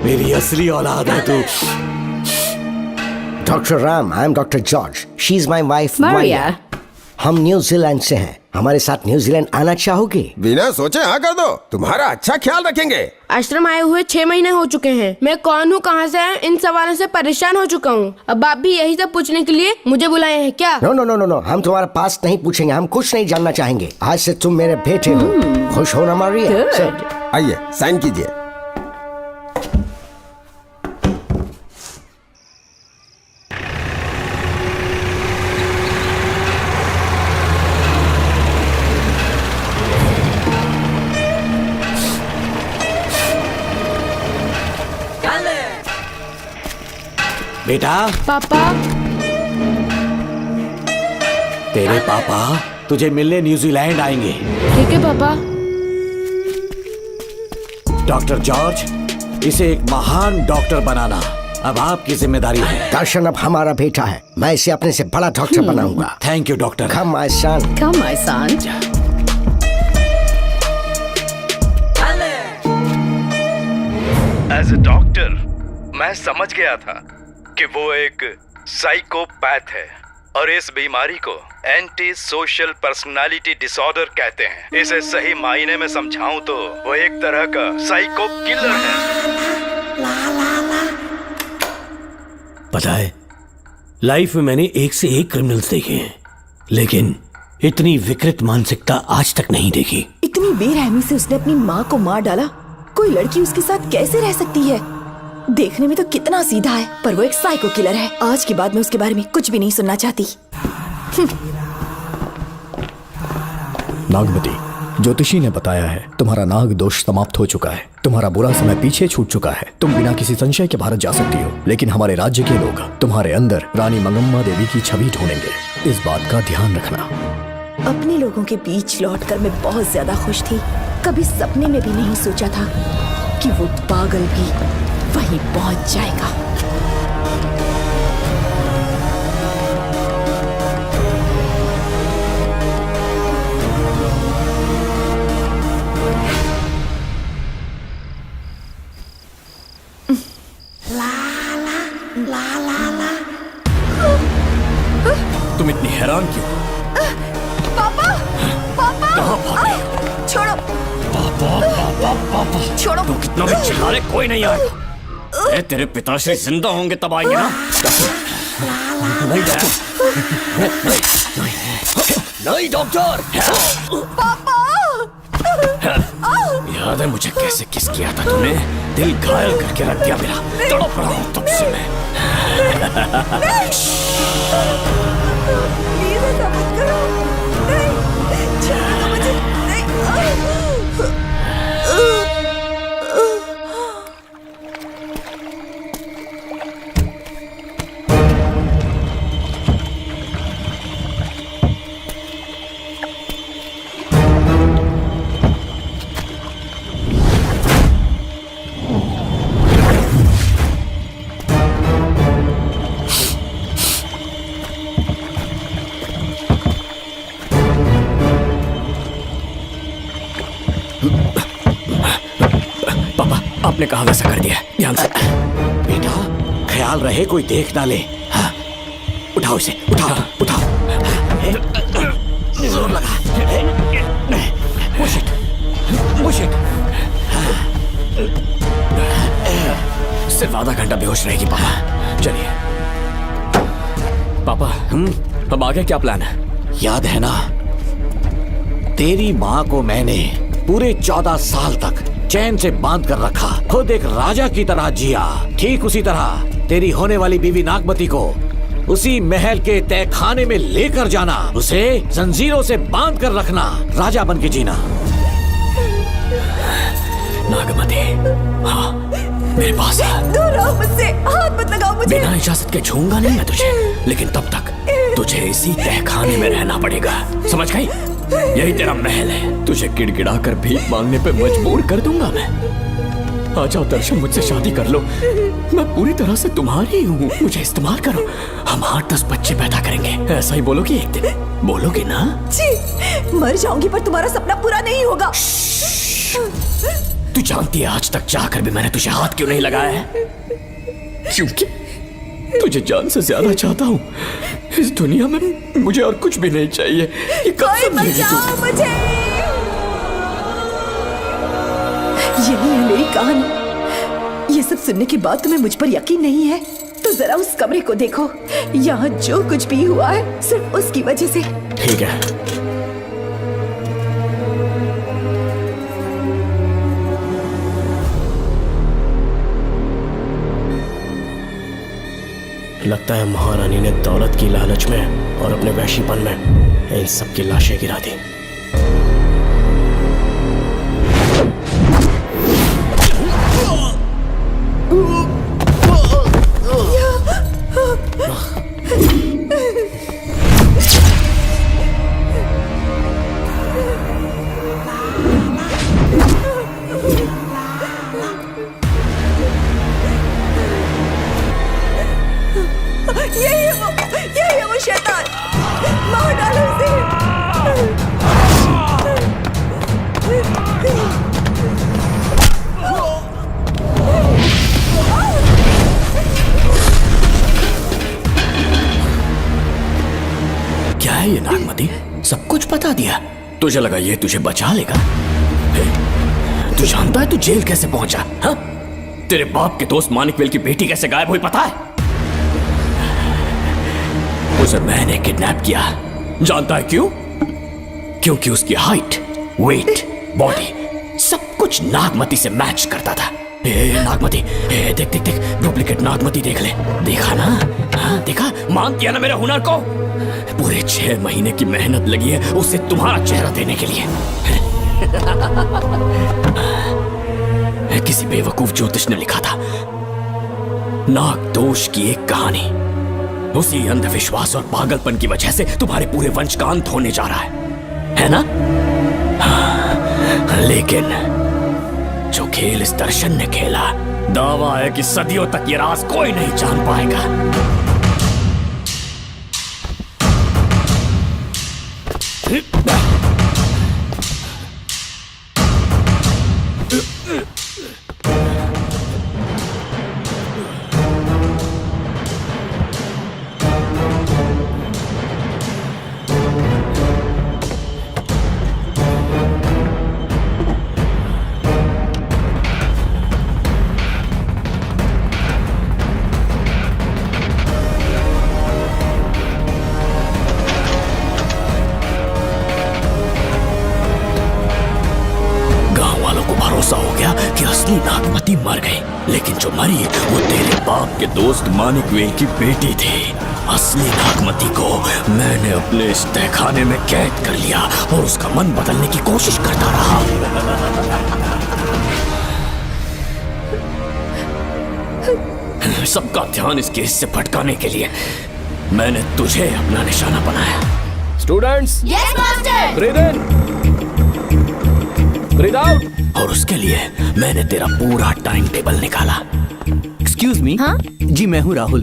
मेरी असली औलाद है तू। Doctor Ram, I am doctor George, she is my wife Maria. हम न्यूजीलैंड से हैं। हमारे साथ न्यूजीलैंड आना चाहोगे? बिना सोचे हाँ कर दो, तुम्हारा अच्छा ख्याल रखेंगे। आश्रम आए हुए 6 महीने हो चुके हैं। मैं कौन हूँ, कहाँ से आया, इन सवालों से परेशान हो चुका हूँ। अब आप भी यही सब पूछने के लिए मुझे बुलाए हैं क्या? No no no no no, हम तुम्हारा पास्ट नहीं पूछेंगे, हम कुछ नहीं जानना चाहेंगे। आज से तुम मेरे बेटे हो। खुश हो ना मारिया? आइए साइन कीजिए। बेटा। पापा। तेरे पापा तुझे मिलने न्यूजीलैंड आएंगे। ठीक है पापा। डॉक्टर जॉर्ज, इसे एक महान डॉक्टर बनाना अब आपकी जिम्मेदारी है। दर्शन अब हमारा बेटा है, मैं इसे अपने से बड़ा डॉक्टर बनाऊंगा। Thank you doctor. Come my son. Come my son. As a doctor मैं समझ गया था कि वो एक साइकोपैथ है और इस बीमारी को एंटी सोशल पर्सनालिटी डिसऑर्डर कहते हैं। इसे सही मायने में समझाऊं तो वो एक तरह का साइको किलर है। पता है, लाइफ में मैंने एक से एक क्रिमिनल्स देखे हैं, लेकिन इतनी विकृत मानसिकता आज तक नहीं देखी। इतनी बेरहमी से उसने अपनी माँ को मार डाला। कोई लड़की उसके साथ कैसे रह सकती है? देखने में तो कितना सीधा है, पर वो एक साइको किलर है। आज के बाद मैं उसके बारे में कुछ भी नहीं सुनना चाहती। नागमती, ज्योतिषी ने बताया है तुम्हारा नाग दोष समाप्त हो चुका है। तुम्हारा बुरा समय पीछे छूट चुका है। तुम बिना किसी संशय के भारत जा सकती हो, लेकिन हमारे राज्य के लोग तुम्हारे अंदर रानी मंगम्मा देवी की छवि ढूंढेंगे। इस बात का ध्यान रखना। अपने लोगों के बीच लौटकर मैं बहुत ज्यादा खुश थी। कभी सपने में भी नहीं सोचा था कि वो पागल भी वहीं पहुंच जाएगा। तुम इतनी हैरान क्यों? पापा, पापा, छोड़ो, छोड़ो। तू कितना भी चिल्ला ले, कोई नहीं आएगा। तेरे पिताश्री जिंदा होंगे तब आएंगे ना। नहीं डॉक्टर। पापा, याद है मुझे कैसे किस किया था तूने? दिल घायल करके रख दिया मेरा। तड़प रहा हूं तब से मैं। प्लीज ऐसा मत करो। नहीं, छोड़ो मुझे। नहीं। आपने कहा वैसा कर दिया, ध्यान से। बेटा ख्याल रहे कोई देख ना ले। हाँ। उठाओ इसे, उठाओ उठाओ। जोर लगा। Push it, push it। सिर्फ आधा घंटा बेहोश रहेगी पापा। चलिए पापा, अब आगे क्या प्लान है? याद है ना, तेरी माँ को मैंने पूरे 14 साल तक चैन से बांध कर रखा। खुद एक राजा की तरह जिया। ठीक उसी तरह तेरी होने वाली बीवी नागमती को उसी महल के तहखाने में लेकर जाना, उसे जंजीरों से बांध कर रखना, राजा बन के जीना। नागमती, हाँ मेरे पास है। दूर रहो मुझसे, हाथ मत लगाओ मुझे। बिना इजाजत के छूंगा नहीं मैं तुझे, लेकिन तब तक तुझे इसी तहखाने में रहना पड़ेगा, समझ गई? यही तेरा महल है। तुझे गिड़गिड़ा कर भीख मांगने पे मजबूर कर दूंगा मैं। आ जाओ दर्शन, मुझसे शादी कर लो। मैं पूरी तरह से तुम्हारी हूँ, मुझे इस्तेमाल करो। हम 8-10 बच्चे पैदा करेंगे। ऐसा ही बोलोगी एक दिन? बोलोगी ना? जी, मर जाऊंगी पर तुम्हारा सपना पूरा नहीं होगा। तू जानती है आज तक चाहकर भी मैंने तुझे हाथ क्यों नहीं लगाया है? तुझे जान से ज्यादा चाहता हूँ। इस दुनिया में मुझे और कुछ भी नहीं चाहिए। ये कब समझेगी तू? मुझे यही है मेरी कहानी। ये सब सुनने के बाद तुम्हें मुझ पर यकीन नहीं है तो जरा उस कमरे को देखो। यहाँ जो कुछ भी हुआ है सिर्फ उसकी वजह से। ठीक है, लगता है महारानी ने दौलत की लालच में और अपने वैशीपन में इन सब की लाशें गिरा दी। यही है वो शैतान। मार डालो उसे। क्या है ये नागमती? सब कुछ बता दिया। तुझे लगा ये तुझे बचा लेगा? तू जानता है तू जेल कैसे पहुंचा? हाँ? तेरे बाप के दोस्त मानिकवेल की बेटी कैसे गायब हुई पता है? उसे मैंने किडनैप किया। जानता है क्यों? क्योंकि उसकी हाइट, वेट, बॉडी सब कुछ नागमती से मैच करता था। नागमती, देख देख देख, डुप्लीकेट नागमती देख ले। देखा ना? हाँ, देखा? मान किया ना मेरे हुनर को? पूरे 6 महीने की मेहनत लगी है उसे तुम्हारा चेहरा देने के लिए। किसी बेवकूफ ज्योतिष ने लिखा था नाग दोष की एक कहानी। उसी अंधविश्वास और पागलपन की वजह से तुम्हारे पूरे वंश का अंत होने जा रहा है ना? हाँ, लेकिन जो खेल इस दर्शन ने खेला, दावा है कि सदियों तक ये राज कोई नहीं जान पाएगा। नागमती मर गई, लेकिन जो मरी वो तेरे बाप के दोस्त मानिकवेल की बेटी थी। असली नागमती को मैंने अपने इस तहखाने में कैद कर लिया और उसका मन बदलने की कोशिश करता रहा। सबका ध्यान इस केस से भटकाने के लिए मैंने तुझे अपना निशाना बनाया। Students, yes master. ब्रीथ इन, ब्रीथ आउट। और उसके लिए मैंने तेरा पूरा टाइम टेबल निकाला। Excuse me. हाँ? जी मैं हूँ राहुल।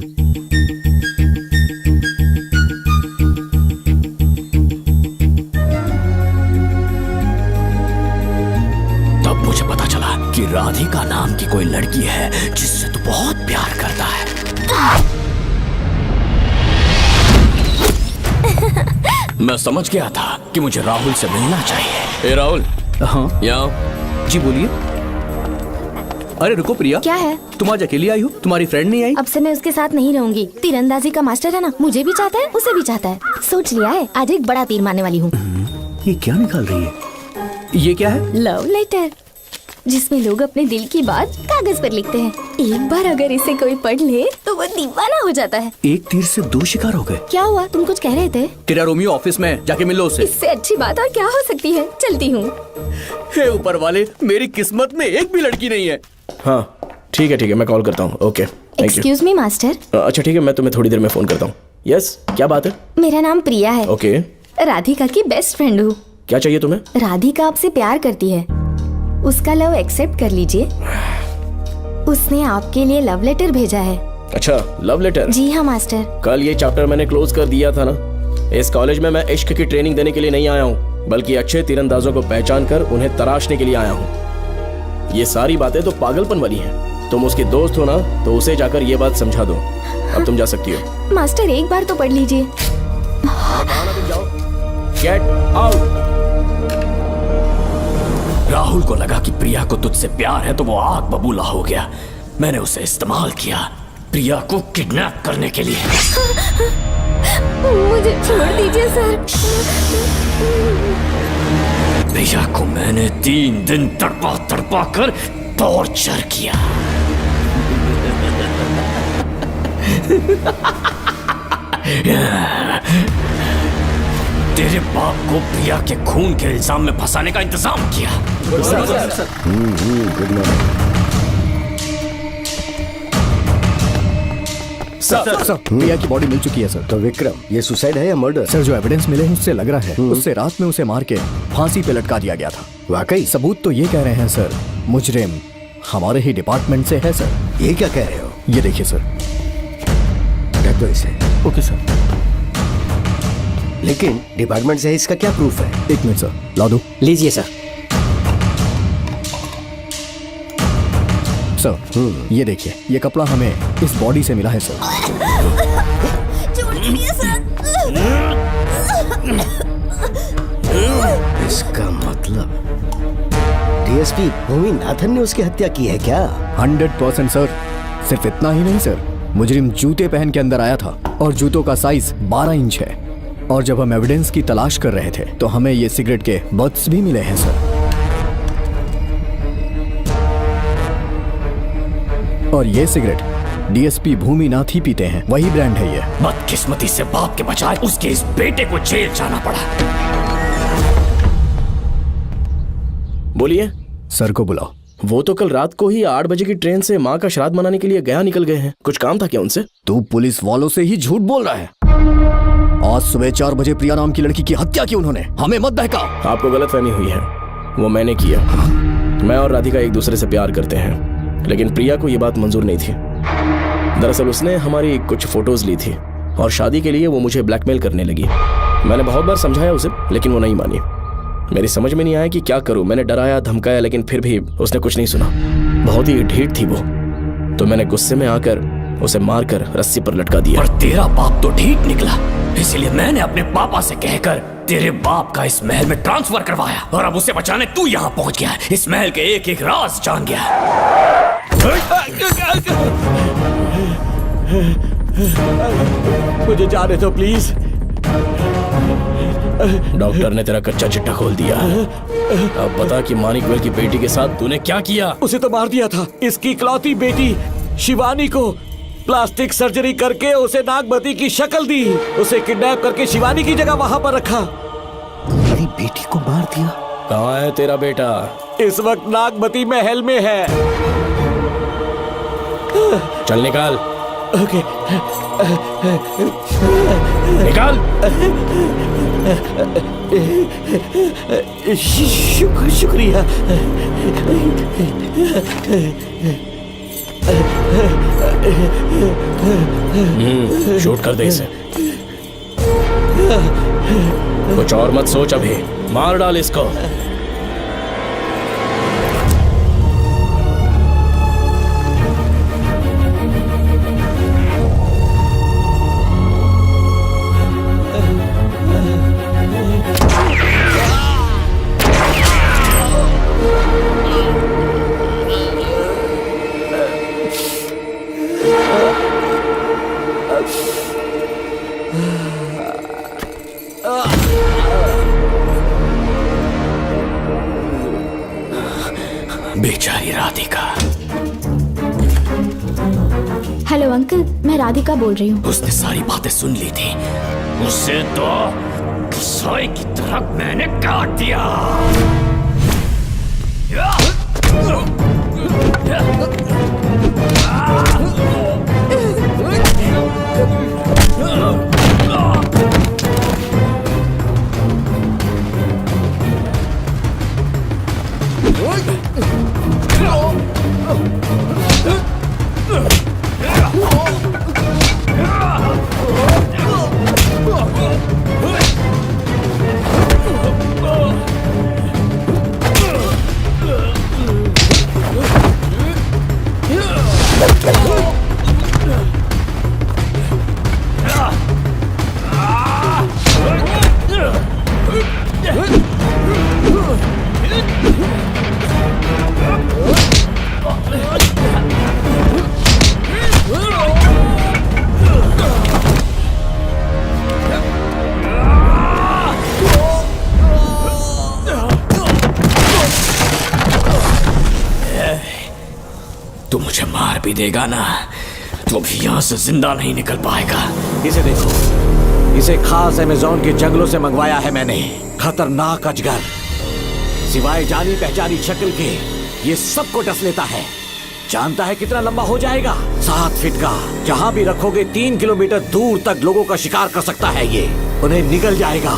तब मुझे पता चला कि राधिका नाम की कोई लड़की है जिससे तू बहुत प्यार करता है। मैं समझ गया था कि मुझे राहुल से मिलना चाहिए। राहुल। हाँ यहाँ। जी बोलिए। अरे रुको प्रिया, क्या है? तुम आज अकेली आई हो? तुम्हारी फ्रेंड नहीं आई? अब से मैं उसके साथ नहीं रहूंगी। तीरंदाजी का मास्टर है ना, मुझे भी चाहता है, उसे भी चाहता है। सोच लिया है, आज एक बड़ा तीर मारने वाली हूँ। ये क्या निकाल रही है? ये क्या है? लव लेटर, जिसमें लोग अपने दिल की बात कागज पर लिखते हैं। एक बार अगर इसे कोई पढ़ ले तो वो दीवाना हो जाता है। एक तीर से 2 शिकार हो गए। क्या हुआ? तुम कुछ कह रहे थे? तेरा रोमियो ऑफिस में, जाके मिलो उससे। इससे अच्छी बात और क्या हो सकती है? चलती हूँ। हे ऊपर वाले, मेरी किस्मत में एक भी लड़की नहीं है। हाँ ठीक है, मैं कॉल करता हूँ। Okay, thank you. Excuse me master. अच्छा ठीक है, मैं तुम्हें थोड़ी देर में फोन करता हूँ। यस, क्या बात है? मेरा नाम प्रिया है। ओके। राधिका की बेस्ट फ्रेंड हूँ। क्या चाहिए तुम्हें? राधिका आपसे प्यार करती है, उसका लव एक्सेप्ट कर लीजिए। उसने आपके लिए लव लेटर भेजा है। अच्छा, लव लेटर? जी हाँ मास्टर। कल ये चैप्टर मैंने क्लोज कर दिया था ना। इस कॉलेज में मैं इश्क की ट्रेनिंग देने के लिए नहीं आया हूँ, बल्कि अच्छे तीरंदाजों को पहचान कर उन्हें तराशने के लिए आया हूँ। ये सारी बातें तो पागलपन वाली हैं। तुम उसकी दोस्त हो ना, तो उसे जाकर ये बात समझा दो। अब तुम जा सकती हो। मास्टर एक बार तो पढ़ लीजिए। Get out. राहुल को लगा कि प्रिया को तुझसे प्यार है तो वो आग बबूला हो गया। मैंने उसे इस्तेमाल किया प्रिया को किडनैप करने के लिए। मुझे छोड़ दीजिए सर। प्रिया को मैंने 3 दिन तड़पा तड़पा कर टॉर्चर किया। तेरे बाप को प्रिया के खून के इल्जाम में फंसाने का इंतजाम किया। सर, प्रिया की बॉडी मिल चुकी है सर। तो विक्रम, ये सुसाइड है या मर्डर? सर, जो एविडेंस मिले हैं उससे लग रहा है उससे रात में उसे मार के फांसी पे लटका दिया गया था। वाकई? सबूत तो ये कह रहे हैं सर, मुजरिम हमारे ही डिपार्टमेंट से है सर। ये क्या कह रहे हो? ये देखिए सर। ढक दो इसे। Okay sir. लेकिन डिपार्टमेंट से है, इसका क्या प्रूफ है? 1 मिनट सर, ला दो। लीजिए सर। सर, ये देखिए, ये कपड़ा हमें इस बॉडी से मिला है सर। छोड़ दीजिए सर। इसका मतलब डीएसपी भूमि नाथन ने उसकी हत्या की है क्या? 100% सर। सिर्फ इतना ही नहीं सर, मुजरिम जूते पहन के अंदर आया था और जूतों का साइज 12 इंच है। और जब हम एविडेंस की तलाश कर रहे थे तो हमें ये सिगरेट के बट्स भी मिले हैं सर। और ये सिगरेट डीएसपी भूमि नाथ ही पीते हैं, वही ब्रांड है ये। बदकिस्मती से बाप के बजाय उसके इस बेटे को जेल जाना पड़ा। बोलिए। सर को बुलाओ। वो तो कल रात को ही 8 बजे की ट्रेन से माँ का श्राद्ध मनाने के लिए गया निकल गए हैं। कुछ काम था क्या उनसे? तू पुलिस वालों से ही झूठ बोल रहा है। आज सुबह 4 बजे प्रिया नाम की लड़की की हत्या की उन्होंने। हमें मत बहका। आपको गलतफहमी हुई है, वो मैंने किया। मैं और राधिका एक दूसरे से प्यार करते हैं, लेकिन प्रिया को ये बात मंजूर नहीं थी। दरअसल उसने हमारी कुछ फोटोज ली थी और शादी के लिए वो मुझे ब्लैकमेल करने लगी। मैंने बहुत बार समझाया उसे, लेकिन वो नहीं मानी। मेरी समझ में नहीं आया कि क्या करूं। मैंने डराया धमकाया, लेकिन फिर भी उसने कुछ नहीं सुना। बहुत ही ढीठ थी वो, तो मैंने गुस्से में आकर उसे मारकर रस्सी पर लटका दिया। पर तेरा बाप तो ढीठ निकला, इसलिए मैंने अपने पापा से कहकर तेरे बाप का इस महल में ट्रांसफर करवाया। और अब उसे बचाने तू यहाँ पहुंच गया है। इस महल के एक एक राज जान गया है। मुझे जाने दो प्लीज। डॉक्टर ने तेरा कच्चा चिट्ठा खोल दिया। अब बता कि मानिकवेल की बेटी के साथ तूने क्या किया? उसे तो मार दिया था। इसकी इकलौती बेटी शिवानी को प्लास्टिक सर्जरी करके उसे नागमती की शक्ल दी। उसे किडनैप करके शिवानी की जगह वहां पर रखा। मेरी बेटी को मार दिया? कहाँ है तेरा बेटा? इस वक्त नागमती महल में है। चल निकाल। ओके। निकाल। शुक्रिया। शूट कर दे इसे। कुछ और मत सोच, अभी मार डाल इसको। बेचारी राधिका। हेलो अंकल, मैं राधिका बोल रही हूँ। उसने सारी बातें सुन ली थी। उसे तो कसाई की तरह मैंने काट दिया। तू मुझे मार भी देगा ना, तो भी यहाँ से जिंदा नहीं निकल पाएगा। इसे देखो, इसे खास अमेज़न के जंगलों से मंगवाया है मैंने। खतरनाक अजगर, सिवाय जानी पहचानी शक्ल के ये सबको डस लेता है। जानता है कितना लंबा हो जाएगा? 7 फीट का। जहाँ भी रखोगे 3 किलोमीटर दूर तक लोगों का शिकार कर सकता है ये। उन्हें निगल जाएगा।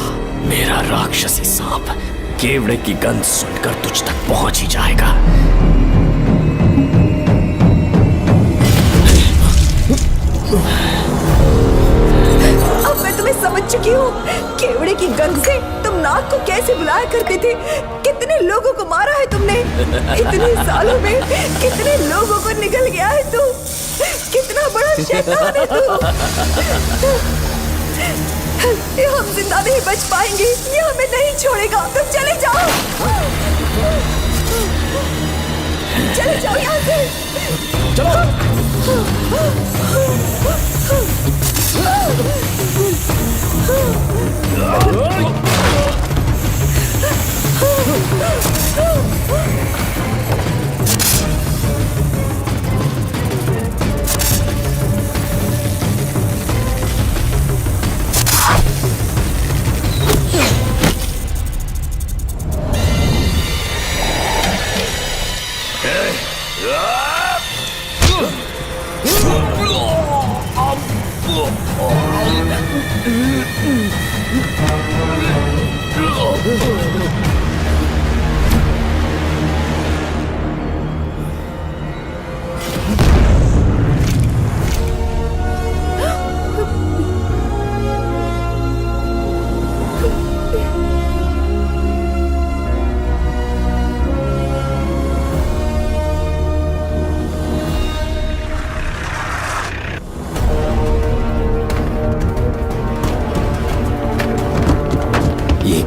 मेरा राक्षसी सांप केवड़े की गंध सुनकर तुझ तक पहुंच ही जाएगा। अब मैं तुम्हें समझ चुकी हूँ। केवड़े की गंध से तुम नाग को कैसे बुलाया करते थे। कितने लोगों को मारा है तुमने। इतने सालों में कितने लोगों को निगल गया है तू। कितना बड़ा शैतान है तू। हम जिंदा नहीं बच पाएंगे। ये हमें नहीं छोड़ेगा। तुम चले जाओ, चले जाओ यहाँ से।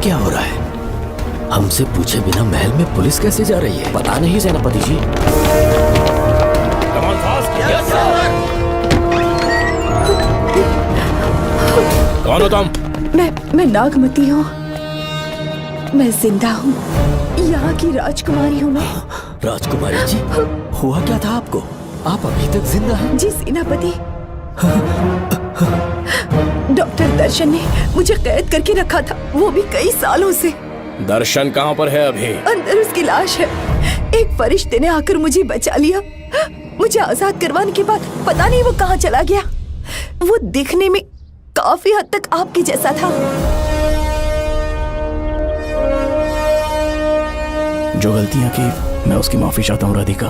क्या हो रहा है? हमसे पूछे बिना महल में पुलिस कैसे जा रही है? पता नहीं सेनापति जी। कौन हो तुम? मैं नागमती हूँ। मैं जिंदा हूँ। यहाँ की राजकुमारी हूँ मैं। राजकुमारी जी, हुआ क्या था आपको? आप अभी तक जिंदा हैं? जी सेनापति। डॉक्टर दर्शन ने मुझे कैद करके रखा था, वो भी कई सालों से। दर्शन कहाँ पर है अभी? अंदर उसकी लाश है। एक फरिश्ते ने आकर मुझे बचा लिया। मुझे आजाद करवाने के बाद पता नहीं वो कहाँ चला गया। वो दिखने में काफी हद तक आपके जैसा था। जो गलतियां की मैं उसकी माफी चाहता हूँ राधिका।